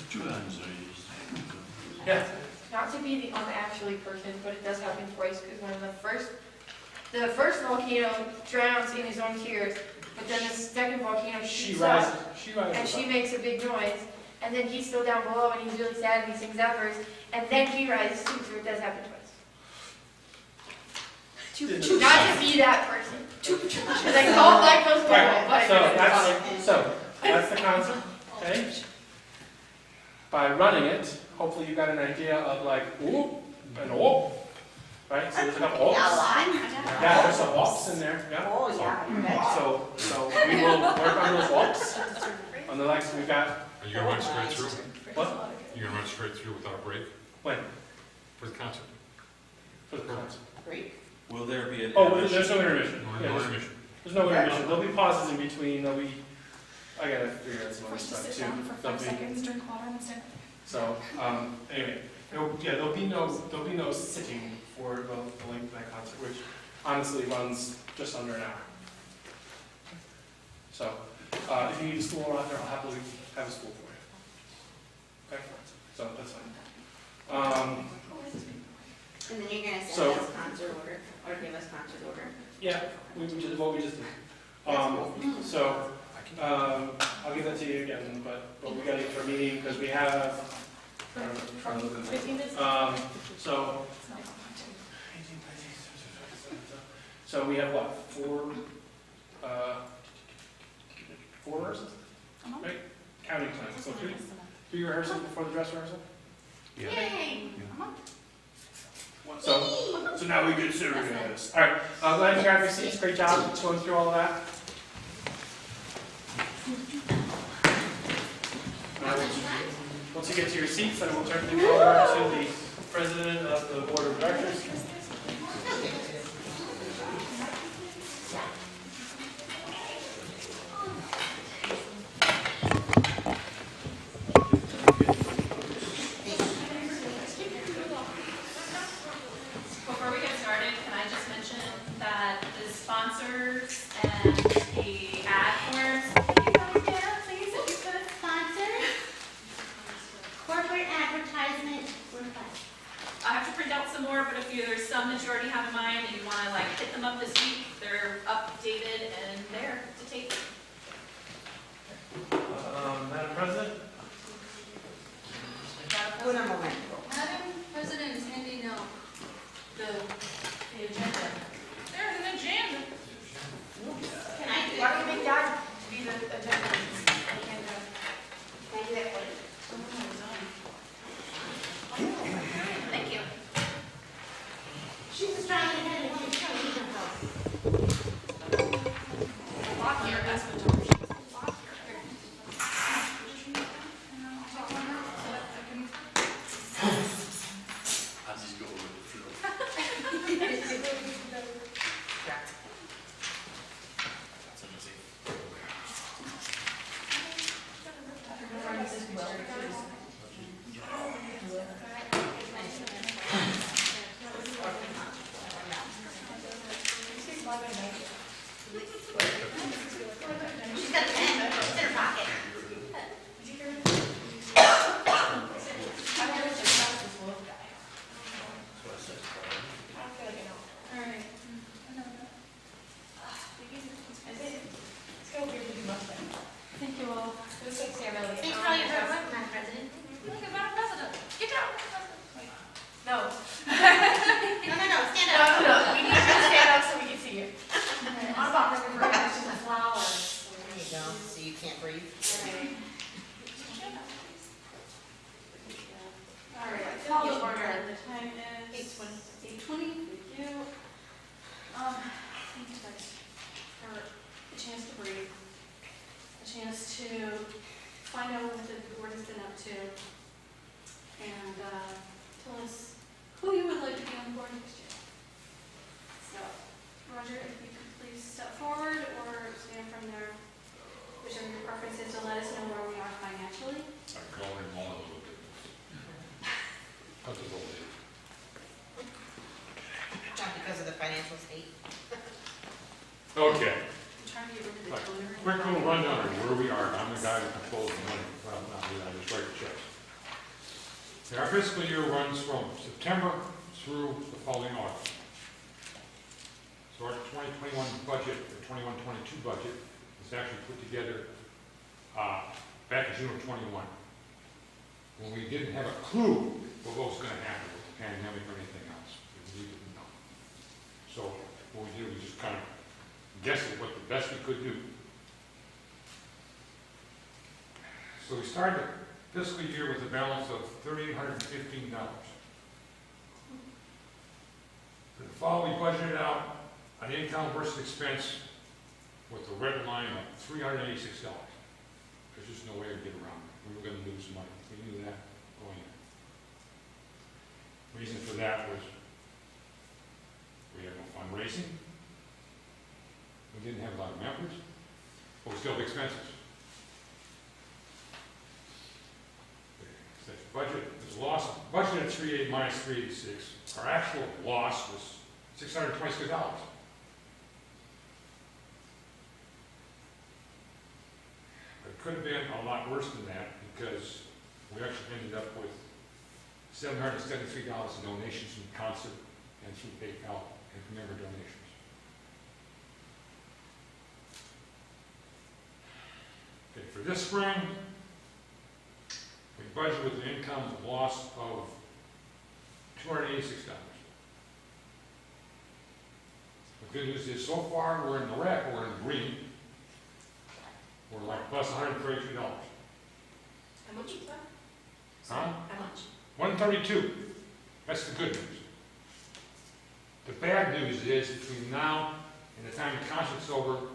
Two hands raised. Yeah. Not to be the unactually person, but it does happen twice, because one of the first volcano drowns in his own tears, but then the second volcano shoots up, and she makes a big noise, and then he's still down below, and he's really sad, and he sings that verse, and then he rises too, so it does happen twice. Not to be that person. Because I don't like those people, Right. but So that's the concept. Okay. By running it, hopefully you've got an idea of like whoop and whoop. Right. So there's a couple whoops. Yeah, there's some whoops in there. Yeah. Oh, yeah. So we will work on those whoops. On the legs we've got. Are you gonna run straight through? What? You gonna run straight through without a break When? for the concert? For the concert. Great. Will there be an Oh, intermission? there's no intermission. No, Yeah, no there's- intermission. There's no intermission. There'll be pauses in between. There'll be. I gotta figure out some other Forced to stuff sit down for too. There'll 5 be. seconds, drink water, and then stand up. So anyway, there'll be no sitting for the length of that concert, which honestly runs just under an hour. So if you need a stool around there, I'll happily have a stool for you. Okay, so that's fine. And then you're gonna So- send us concert order, or give us concert order. Yeah, we just what we just did. So I'll give that to you again, but we got to get to our meeting because we have. So. So we have what, four rehearsals, right? Counting time, so three rehearsals before the dress rehearsal? Yeah. Yay! So now we get serious. All right, go ahead and grab your seats, great job going through all of that. Once you get to your seats, then we'll turn things over to the president of the board of directors. Before we get started, can I just mention that the sponsors and the ad forms, can you come here, please, if you could? Sponsor, corporate advertisement request. I have to print out some more, but if there's some that you already have in mind and you want to like hit them up this week, they're updated and there to take. Madam President? Hold on a moment. Madam President is handing out the agenda. There's an agenda. Can I, why don't you make that be the agenda? I can't do it. Can I do that for you? Thank you. She's just trying to get it. Lock here, that's what George is. Lock here. I'll just go over the field. She's got a pen, it's in her pocket. Thank you all. Thanks for all your hard work, Madam President. Look at Madam President. Get down, Madam President. Wait. No. No, stand up. No, we need you to stand up so we can see you. I'm about to Flowers. There you go, so you can't breathe. All right, call to order. The time is 8:20. Thank you. Thank you guys for a chance to breathe, a chance to find out what the board has been up to, and tell us who you would like to be on the board next year. So, Roger, if you could please step forward or stand from there, whichever your preference is, to let us know where we are financially. I can only moan a little bit. That's a little bit. Not because of the financial state. Okay, I'm trying to get rid of the Right. toner. quick little rundown of where we are. I'm the guy who controls the money. Well, not me, I just write the checks. Our fiscal year runs from September through the following August. So our 2021 budget, or 21-22 budget, was actually put together back in June of 21, when we didn't have a clue what was going to happen with the pandemic or anything else. We didn't know. So what we did, we just kind of guessed at what the best we could do. So we started the fiscal year with a balance of $3,815. For the fall, we budgeted out an income versus expense with a red line of $386. There's just no way to get around it. We were going to lose money. We knew that going in. The reason for that was we had no fundraising. We didn't have a lot of members, but we still have expenses. The budget was lost. Budget at 380 minus 386. Our actual loss was $626. It could have been a lot worse than that because we actually ended up with $773 in donations from concert and through PayPal and from member donations. Okay, for this spring, we budgeted with an income loss of $286. The good news is so far we're in the red, we're in green. We're like plus $133. How much is that? Huh? How much? 132. That's the good news. The bad news is between now and the time the concert's over,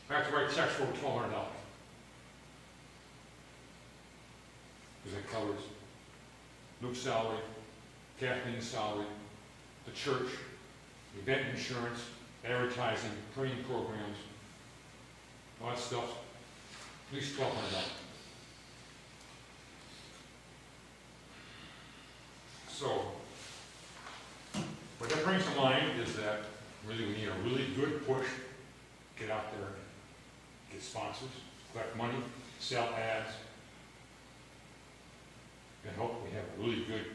I have to write checks for over $1,200. Because that covers Luke's salary, Kathleen's salary, the church, event insurance, advertising, training programs, all that stuff, at least $1,200. So, what that brings to mind is that really we need a really good push, get out there, get sponsors, collect money, sell ads, and hope we have a really good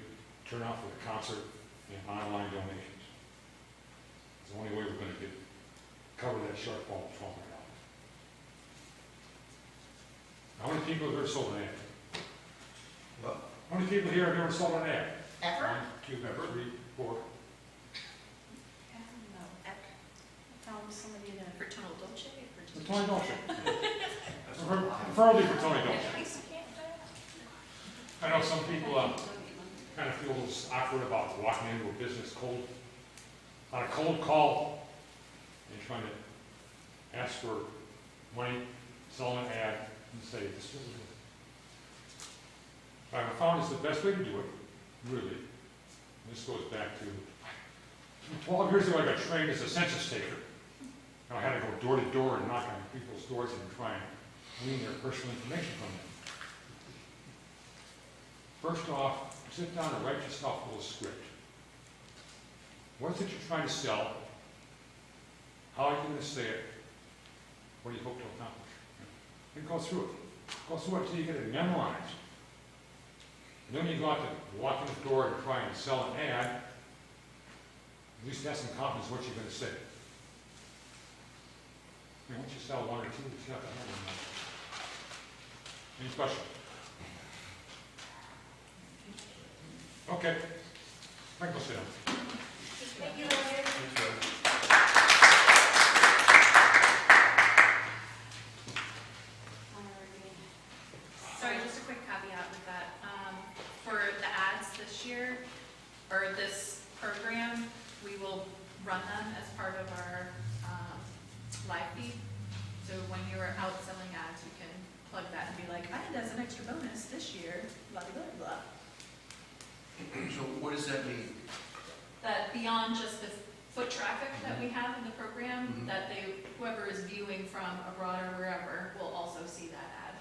turnout for the concert and online donations. It's the only way we're going to cover that shortfall of $1,200. How many people have ever sold an ad? What? How many people here have ever sold an ad? Ever? 1, 2, 3, 4. No, ever. I found somebody that, For Tono Dolce? For Tono Dolce. Preferably for Tono Dolce. I know some people kind of feel a little awkward about walking into a business cold, on a cold call, and trying to ask for money, sell an ad, and say, this is what it is. I've found it's the best way to do it, really. And this goes back to 12 years ago, I got trained as a census taker. And I had to go door to door and knock on people's doors and try and glean their personal information from them. First off, sit down and write yourself a little script. What is it you're trying to sell? How are you going to say it? What do you hope to accomplish? And go through it. Go through it until you get it memorized. And then when you go out to walk in the door and try and sell an ad, at least have some confidence in what you're going to say. And once you sell one or two, you have to have one. Any questions? Okay. Thank you, sit down. Thank you, Larry. Sorry, just a quick caveat with that. For the ads this year, or this program, we will run them as part of our live feed. So when you're out selling ads, you can plug that and be like, and as an extra bonus this year, blah, blah, blah, blah. So what does that mean? That beyond just the foot traffic that we have in the program, that whoever is viewing from abroad or wherever will also see that ad.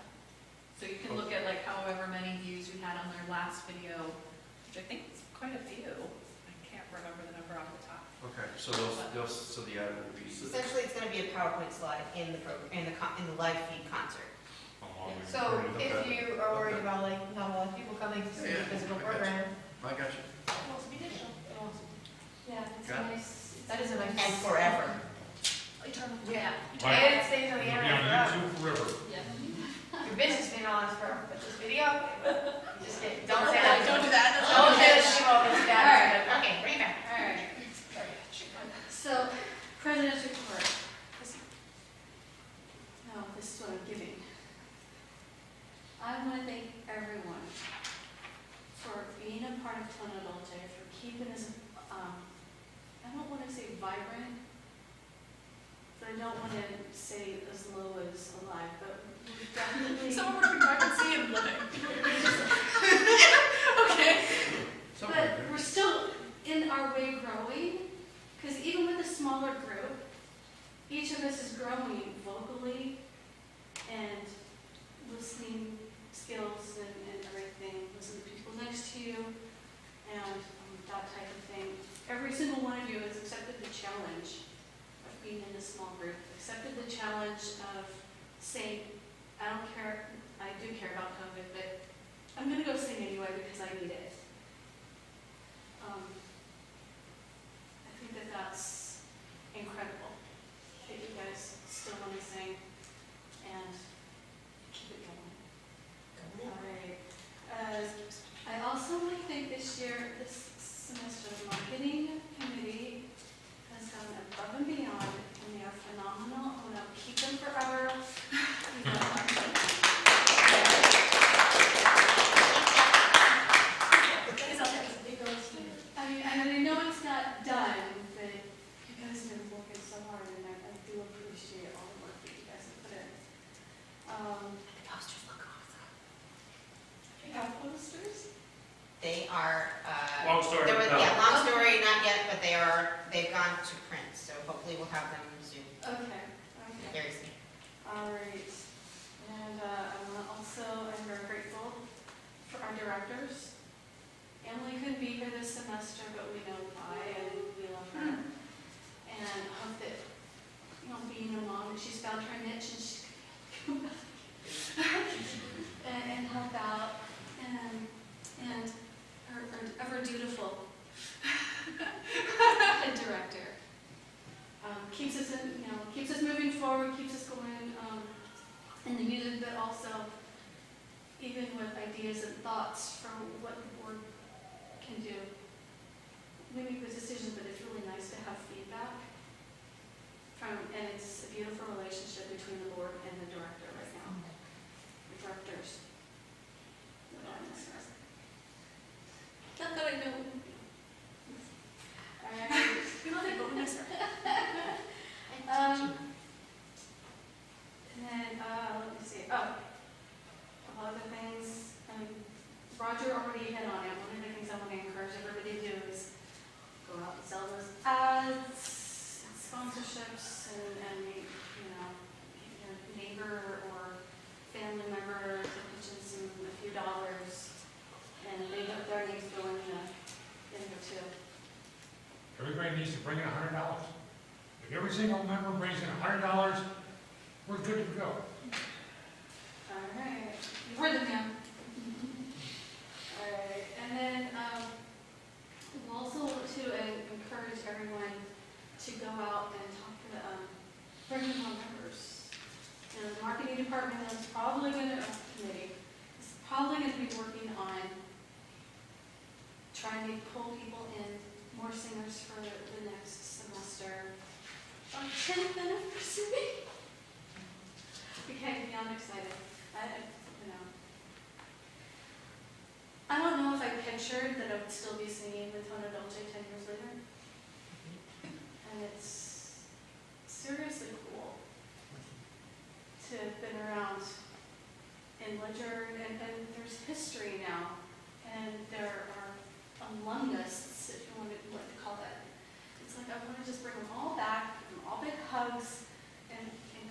So you can look at like however many views we had on their last video, which I think is quite a few. I can't remember the number off the top. Okay, so so the ad will be. Essentially, it's going to be a PowerPoint slide in the program, in the live feed concert. Oh, all the way. So if you are worried about like not a lot of people coming to see the physical I got you. program, I got you. it will also be digital. It'll also be- Yeah, it's Got it. nice. That is a nice. And forever. Eternal. Yeah. Right. And it stays on the It'll be internet on forever. YouTube forever. Your business may not last forever, but this video, just kidding. Don't Don't say do that. that, don't do that. Don't say that she won't be bad. Alright. Okay, bring it back. Alright. So, President's report. No, this is what I'm giving. I want to thank everyone for being a part of Tono Dolce, for keeping us, I don't want to say vibrant, but I don't want to say as low as alive, but we're definitely. Someone were I can see him living. Okay. But we're still in our way growing, because even with a smaller group, each of us is growing vocally and listening skills and everything, listen to people next to you, and that type of thing. Every single one of you has accepted the challenge of being in a small group, accepted the challenge of saying, I don't care, I do care about COVID, but I'm going to go sing anyway because I need it. I think that that's incredible, that you guys still want to sing and keep it going. All right. I also want to thank this semester, the marketing committee has gone above and beyond, and they are phenomenal. I want to keep them forever. I know it's not done, but you guys have been working so hard, and I do appreciate all the work that you guys have put in. The posters look awesome. You have posters? They are, Long story. there was, no. yeah, long story, not yet, but they've gone to print, so hopefully we'll have them soon, Okay. very soon. All right. And I'm very grateful for our directors. Emily couldn't be here this semester, but we know why, and we love her. And hope that, being a mom, she's found her niche and she's going to come back and help out. And her ever dutiful director. Keeps us moving forward, keeps us going in the music, but also even with ideas and thoughts for what the board can do. We make the decisions, but it's really nice to have feedback and it's a beautiful relationship between the board and the director right now. The directors. Not that I know. All right. We love it, but we miss her. And then, let me see. Oh, a couple other things. Roger already hit on it. One of the things I want to encourage everybody to do is go out and sell those ads, sponsorships, and your neighbor or family member to pitch in a few dollars, and they have their names going in there too. Everybody needs to bring in $100. If every single member brings in $100, we're good to go. All right. You heard them, yeah. All right. And then we'll also want to encourage everyone to go out and talk to bring in more members. The marketing department is probably going to, committee, is probably going to be working on trying to pull people in, more singers for the next semester. Our 10th anniversary. Okay, beyond excited. I don't know if I pictured that I would still be singing with Tono Dolce 10 years later. And it's seriously cool to have been around in Ledger, and there's history now, and there are alumnus, if you want to call that. It's like I want to just bring them all back, give them all big hugs, and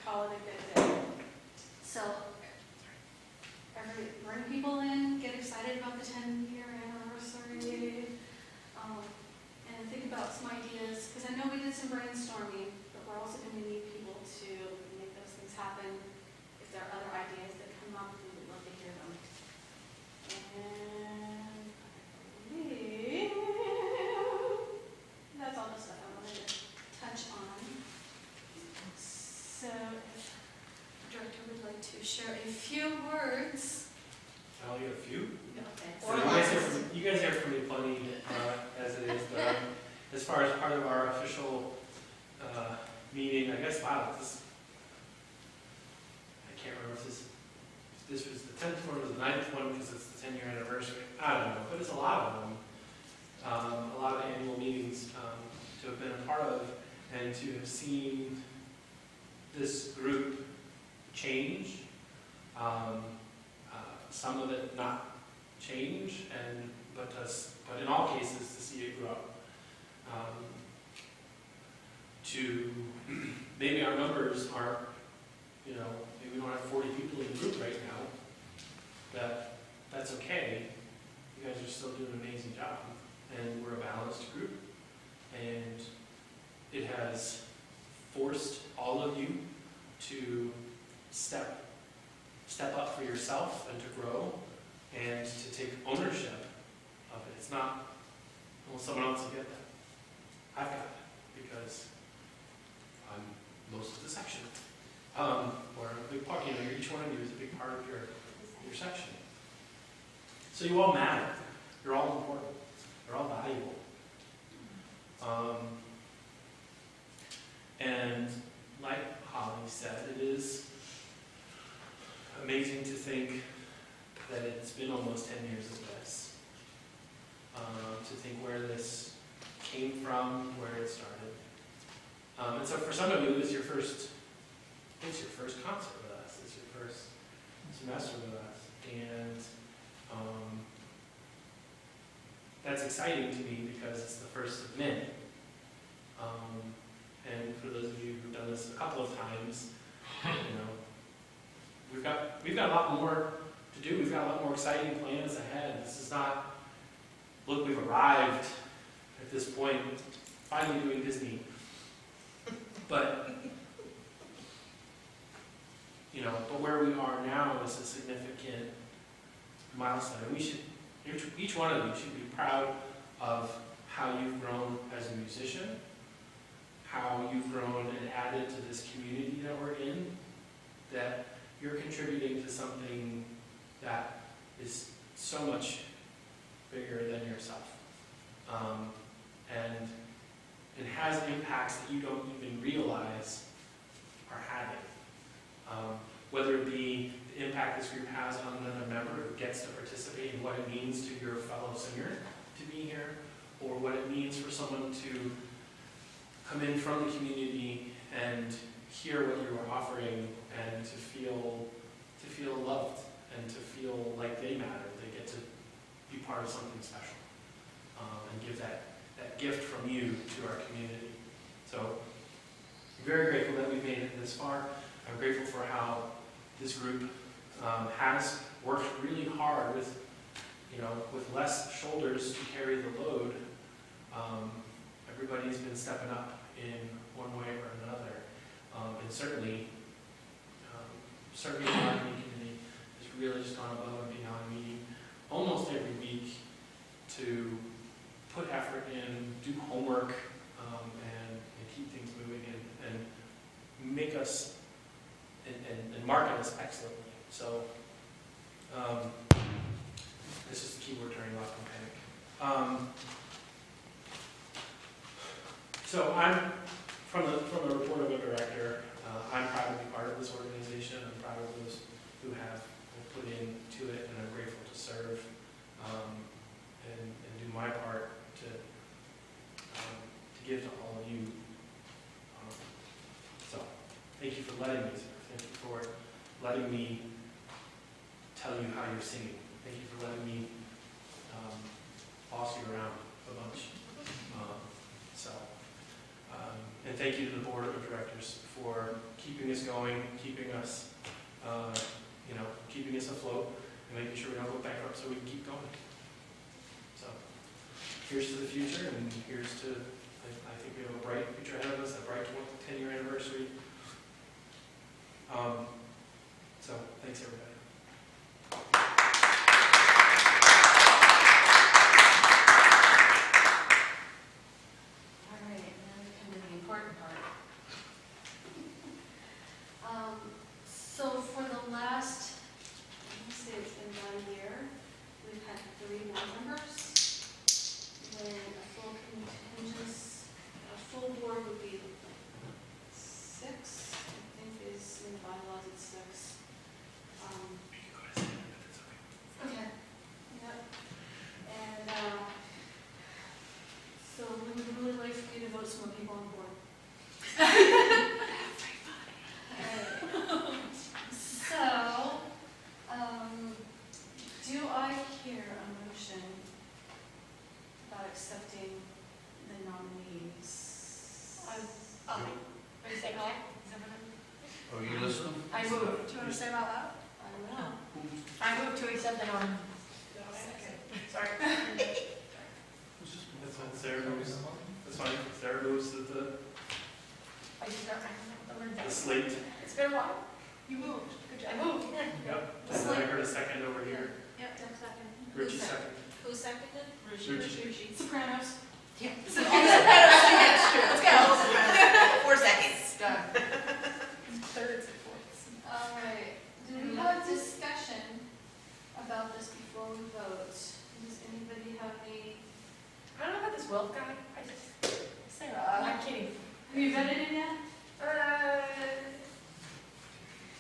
call it a good day. So, bring people in, get excited about the 10-year anniversary, and think about some ideas, because I know we did some brainstorming, but we're also going to need people to make those things happen. If there are other ideas that come up, share a few words. I'll get a few. Okay. So you guys hear from me plenty as it is, but as far as part of our official meeting, I guess, wow, this, I can't remember if this was the 10th one or the 9th one because it's the 10-year anniversary. I don't know, but it's a lot of them. A lot of annual meetings to have been a part of and to have seen this group change. Some of it not change, but in all cases to see it grow. To maybe our numbers aren't, maybe we don't have 40 people in the group right now. That's okay. You guys are still doing an amazing job, and we're a balanced group, and it has forced all of you to step up for yourself and to grow and to take ownership of it. It's not, well, someone else will get that. I've got it because I'm most of the section. Or a big part, each one of you is a big part of your section. So you all matter. You're all important. You're all valuable. And like Holly said, it is amazing to think that it's been almost 10 years of this. To think where this came from, where it started. And so for some of you, it's your first concert with us. It's your first semester with us. And that's exciting to me because it's the first of many. And for those of you who've done this a couple of times, we've got a lot more to do. We've got a lot more exciting plans ahead. This is not, look, we've arrived at this point, finally doing Disney. But where we are now is a significant milestone. And we should, each one of you should be proud of how you've grown as a musician, how you've grown and added to this community that we're in, that you're contributing to something that is so much bigger than yourself. And it has impacts that you don't even realize are having. Whether it be the impact this group has on another member who gets to participate in what it means to your fellow singer to be here, or what it means for someone to come in from the community and hear what you are offering and to feel loved and to feel like they matter. They get to be part of something special and give that gift from you to our community. So I'm very grateful that we've made it this far. I'm grateful for how this group has worked really hard with less shoulders to carry the load. Everybody's been stepping up in one way or another. And certainly our community has really just gone above and beyond, meeting almost every week to put effort in, do homework, and keep things moving and make us and market us excellently. So this is the keyword turning off from panic. So I'm from the report of a director. I'm proud to be part of this organization. I'm proud of those who have put into it, and I'm grateful to serve and do my part to give to all of you. So thank you for letting me serve. Thank you for letting me tell you how you're singing. Thank you for letting me boss you around a bunch. And thank you to the board of directors for keeping us going, keeping us, keeping us afloat, and making sure we don't go bankrupt so we can keep going. So here's to the future, and here's to, I think we have a bright future ahead of us, a bright 10-year anniversary. So thanks everybody. So for the last say about that? I don't know. I move to accept the norm. Sorry. That's fine, Sarah moves. That's fine, Sarah moves to I just got the slate. It's been a while. You moved, good I job. moved. Yep. And then I heard a second over here. Yep, second. Richie second. Who seconded? Richie. Sopranos. Yeah. That's true. Let's go. 4 seconds. Done. Thirds and fourths. All right. Do we have a discussion about this before we vote? Does anybody have any? I don't know about this wealth guy. I just. Sarah. I'm kidding. Have you vetted it yet?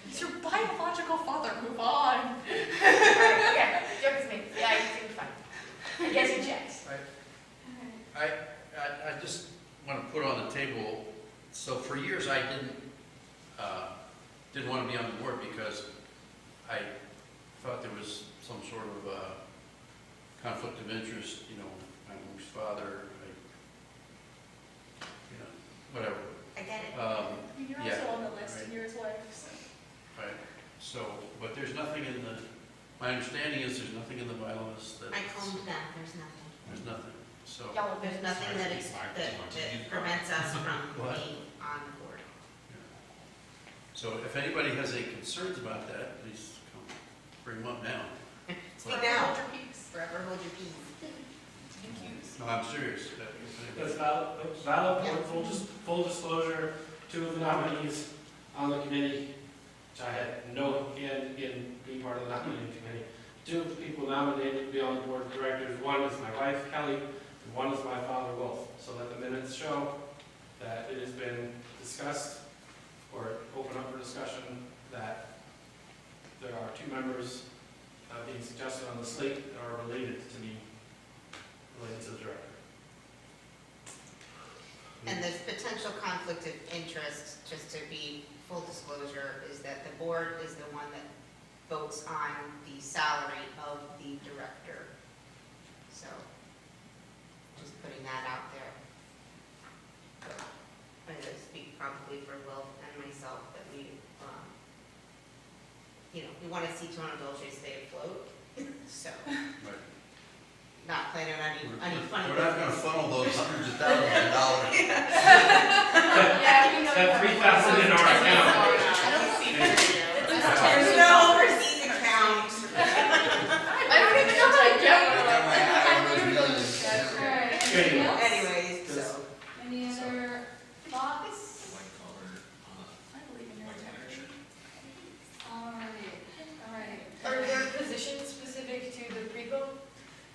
It's your biological father. Move on. Okay, joke is made. Yeah, you seem fine. I guess he checks. I just want to put on the table, so for years I didn't want to be on the board because I thought there was some sort of conflict of interest, you know, I'm Luke's father, whatever. I get it. You're Yeah, also on the list right. and you're his wife, so. Right, so, but there's nothing in the, my understanding is there's nothing in the bylaws that. I combed them, there's nothing. There's nothing, so. Y'all have There's been. nothing that prevents us from What? being on the board. So if anybody has any concerns about that, please come, bring them up now. Speak now. Hold your peace. Forever hold your peace. No, I'm serious. That's valid point, full disclosure, 2 of the nominees on the committee, which I had no hand in being part of the nominating committee. 2 of the people nominated to be on the board of directors, one is my wife, Kelly, and one is my father, Wolf. So that the minutes show that it has been discussed, or open up for discussion, that there are 2 members being suggested on the slate that are related to me, related to the director. And there's potential conflict of interest, just to be full disclosure, is that the board is the one that votes on the salary of the director. So, just putting that out there. I'm going to speak probably for Will and myself that we, we want to see Tono Dolce stay afloat. So, Right. not planning on any funny. We're not going to funnel those hundreds of thousands of dollars. Yeah, we know. That 3,000 in our account. I don't see that. There's no overseas account. I don't even know how to get one. All right. Anything else? Anyways, so. Any other thoughts? I believe in your integrity. All right. All right. Are there positions specific to the pre-vote?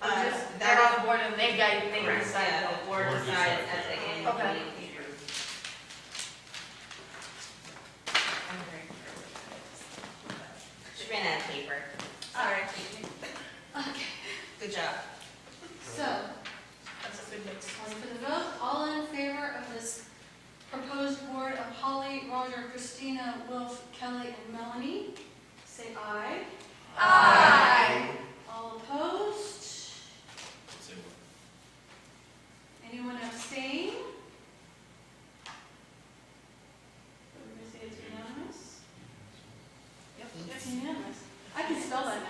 Or Uh, just, that- they're on the board and they decide Yeah, the board Board decides decides, at the yeah. end. Okay. She ran out of paper. Sorry. Okay. Good job. So, That's a good mix. calling for the vote. All in favor of this proposed board of Holly, Roger, Christina, Wilf, Kelly, and Melanie, say aye. Aye. All opposed? Anyone abstain? Everybody say it's unanimous? Yep, it's unanimous. I can spell that now.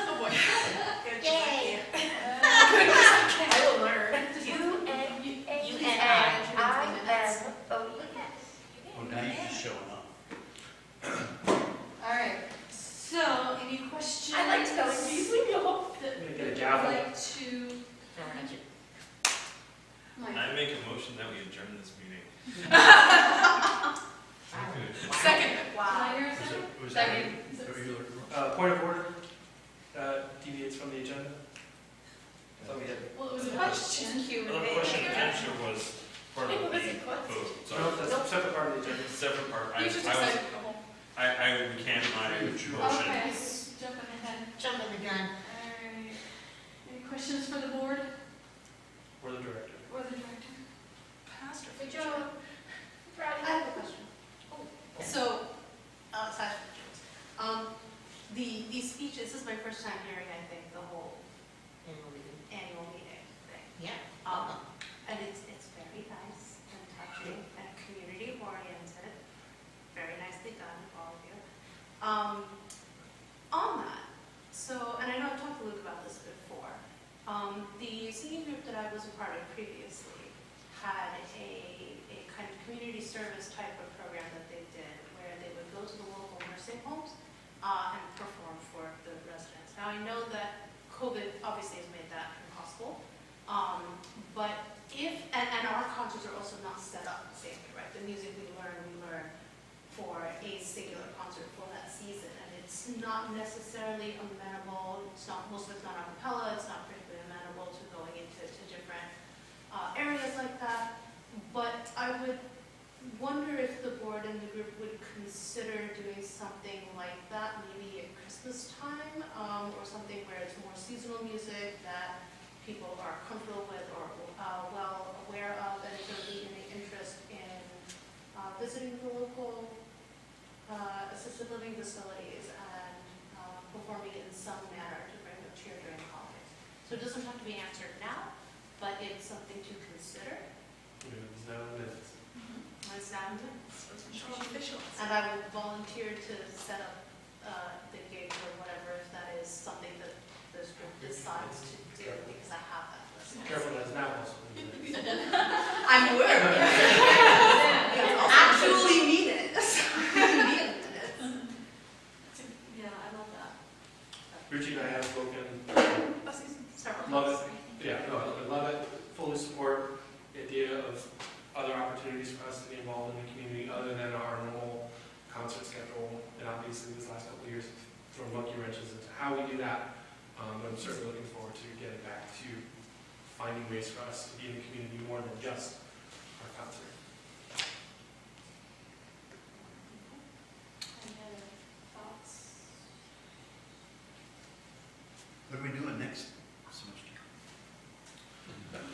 Oh boy. Yay. I will learn. Well, now you're just showing up. All right, so any questions? I like spelling bees, leave me alone. That I'm gonna get a you'd gavel. like to, Mike? I make a motion that we adjourn this meeting. Second. Did I Wow. hear a second? Was that Second. you? Point of order, deviates from the agenda. So we had, Well, it was a question. Well, the question and answer was part of the It was a question. vote, no, so that's a separate part of the agenda. separate part. I You should was, just say go home. I recant my motion. Okay, jumping ahead. Jumping the gun. All right. Any questions for the board Or the director. or the director? Pastor. Good job. I have a question. So, the speech, this is my first time hearing, I think, the whole annual meeting thing. Yeah. And it's very nice and touching and community oriented. Very nicely done, all of you. On that, so, and I know I've talked to Luke about this before, the singing group that I was a part of previously had a kind of community service type of program that they did where they would go to the local nursing homes and perform for the residents. Now I know that COVID obviously has made that impossible, but if, and our concerts are also not set up the same way, right? The music we learn for a singular concert for that season, and it's not necessarily amenable, it's not, most of it's not a cappella, it's not particularly amenable to going into different areas like that, but I would wonder if the board and the group would consider doing something like that, maybe at Christmas time, or something where it's more seasonal music that people are comfortable with or well aware of, and if there would be any interest in visiting the local assisted living facilities and performing in some manner to bring up cheer during the holidays. So it doesn't have to be answered now, but it's something to consider. It's now in minutes. It's now in minutes. Official. And I would volunteer to set up the gig or whatever, if that is something that this group decides to do, because I have that list. Careful, that's now also in minutes. I'm aware. Actually mean it. Yeah, I love that. Richie and I have spoken. Several Love times. it. Yeah, no, I love it. Fully support the idea of other opportunities for us to be involved in the community other than our normal concert schedule. And obviously, these last couple of years have thrown monkey wrenches into how we do that. But I'm certainly looking forward to getting back to finding ways for us to be in the community more than just our concert. Any other thoughts? What are we doing next semester?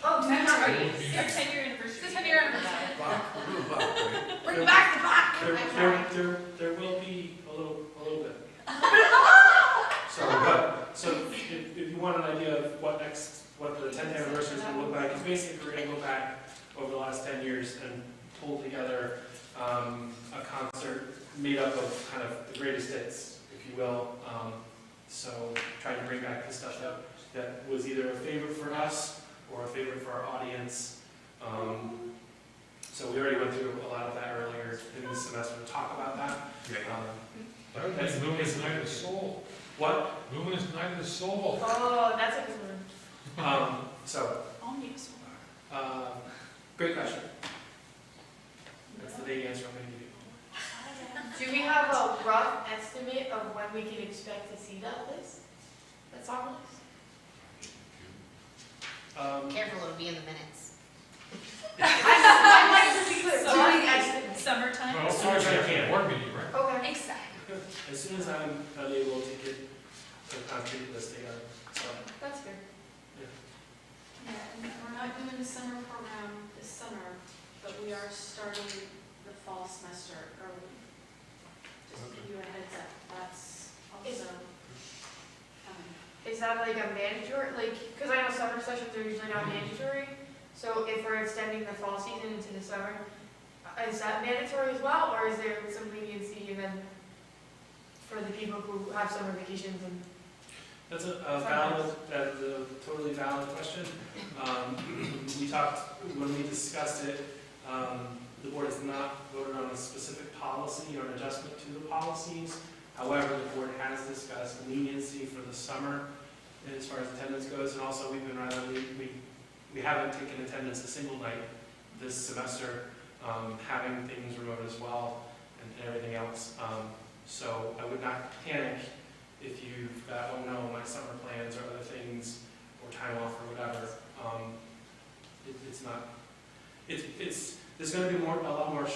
Oh, memories. Our 10-year anniversary. It's the 10-year anniversary. We're doing Bach, right? Bring back the Bach. There will be a little bit. So if you want an idea of what the 10th anniversary is going to look like, it's basically we're going to go back over the last 10 years and pull together a concert made up of kind of the greatest hits, if you will. So trying to bring back the stuff that was either a favorite for us or a favorite for our audience. So we already went through a lot of that earlier in this semester to talk about that. That's Luminous Night of the Soul. What? Luminous Night of the Soul. Oh, that's a good one. Great question. That's the big answer I'm going to give you. Do we have a rough estimate of when we can expect to see that list? That's our list? Careful, it'll be in the minutes. I'd like to be clear. So, Rough estimate. Summertime. Well, as soon as I can, board meeting, right? Okay. Exactly. As soon as I'm able to get the concrete list together. So, That's fair. Yeah, and we're not doing the summer program this summer, but we are starting the fall semester early. Just to give you a heads up, that's also coming. Is that like a mandatory, like, because I know summer sessions are usually not mandatory, so if we're extending the fall season into the summer, is that mandatory as well, or is there some leniency even for the people who have summer vacations and? that's a totally valid question. We talked, when we discussed it, the board has not voted on a specific policy or an adjustment to the policies. However, the board has discussed leniency for the summer as far as attendance goes, and also we've been we haven't taken attendance a single night this semester, having things remote as well and everything else. So I would not panic if you've got, oh no, my summer plans or other things or time off or whatever. There's going to be a lot more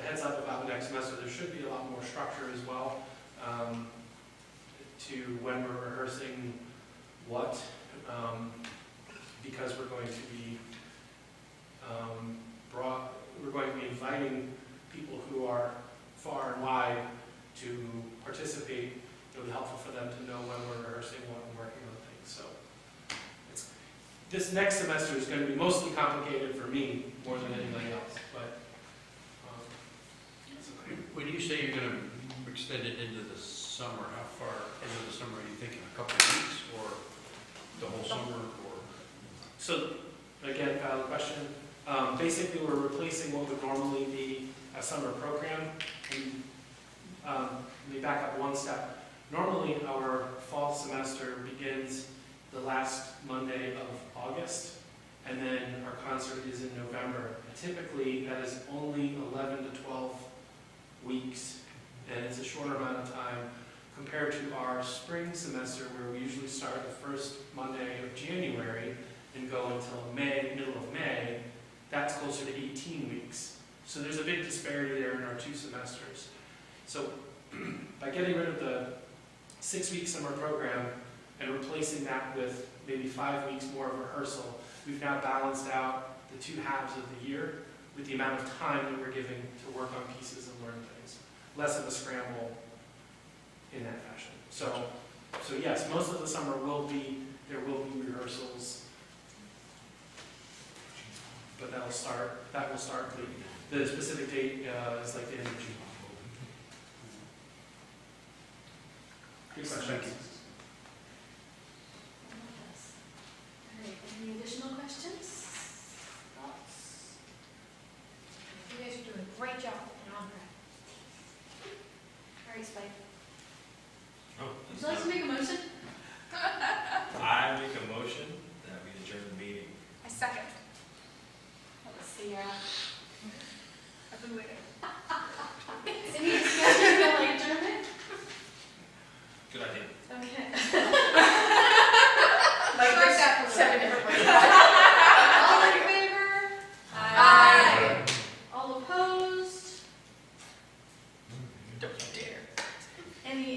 heads up about next semester. There should be a lot more structure as well to when we're rehearsing what, because we're going to be inviting people who are far and wide to participate. It'll be helpful for them to know when we're rehearsing what and working on things. So this next semester is going to be mostly complicated for me more than anybody else. But When you say you're going to extend it into the summer, how far into the summer are you thinking? A couple of weeks or the whole summer or? So, again, valid question. Basically, we're replacing what would normally be a summer program. And, let me back up one step. Normally, our fall semester begins the last Monday of August, and then our concert is in November. And typically, that is only 11 to 12 weeks, and it's a shorter amount of time compared to our spring semester, where we usually start the first Monday of January and go until May, middle of May. That's closer to 18 weeks. So there's a big disparity there in our two semesters. So by getting rid of the 6-week summer program and replacing that with maybe 5 weeks more of rehearsal, we've now balanced out the two halves of the year with the amount of time that we're giving to work on pieces and learn things. Less of a scramble in that fashion. So yes, most of the summer there will be rehearsals, but that will start, the specific date is like the end of June. Good question. Thank you. All right, any additional questions? Thoughts? You guys are doing a great job, and I'm proud. All right, Spike. Oh, Would you like to make a motion? I make a motion that we adjourn the meeting. I second. Let's see, I've been waiting. any discussion about like adjournment? Good idea. Okay. Like Start there's that from 7 different ways. All in favor? Aye. All opposed? Don't dare. Any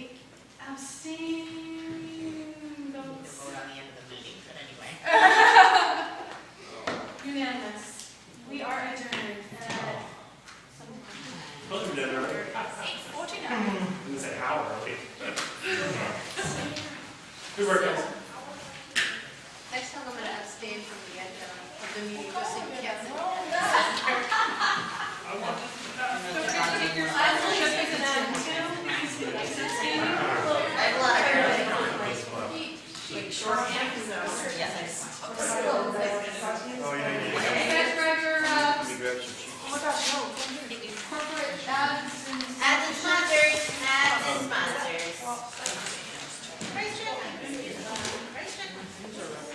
abstaining We'll votes? vote on the end of the meeting, but anyway. Unanimous. We are adjourned at Supposed to be done early. 8:49. I'm gonna say how early. Good work, guys. Next time I'm gonna abstain from the end of the meeting, just so you can't say. I want I'm just picking that I have a lot of Like shorthand. Yes. Oh, Guys, grab your, Let me grab some cheese. Oh my gosh, no. corporate ads and. Ads and sponsors, ads and sponsors.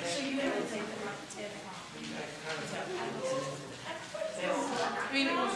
So you have to take them up to I mean, I don't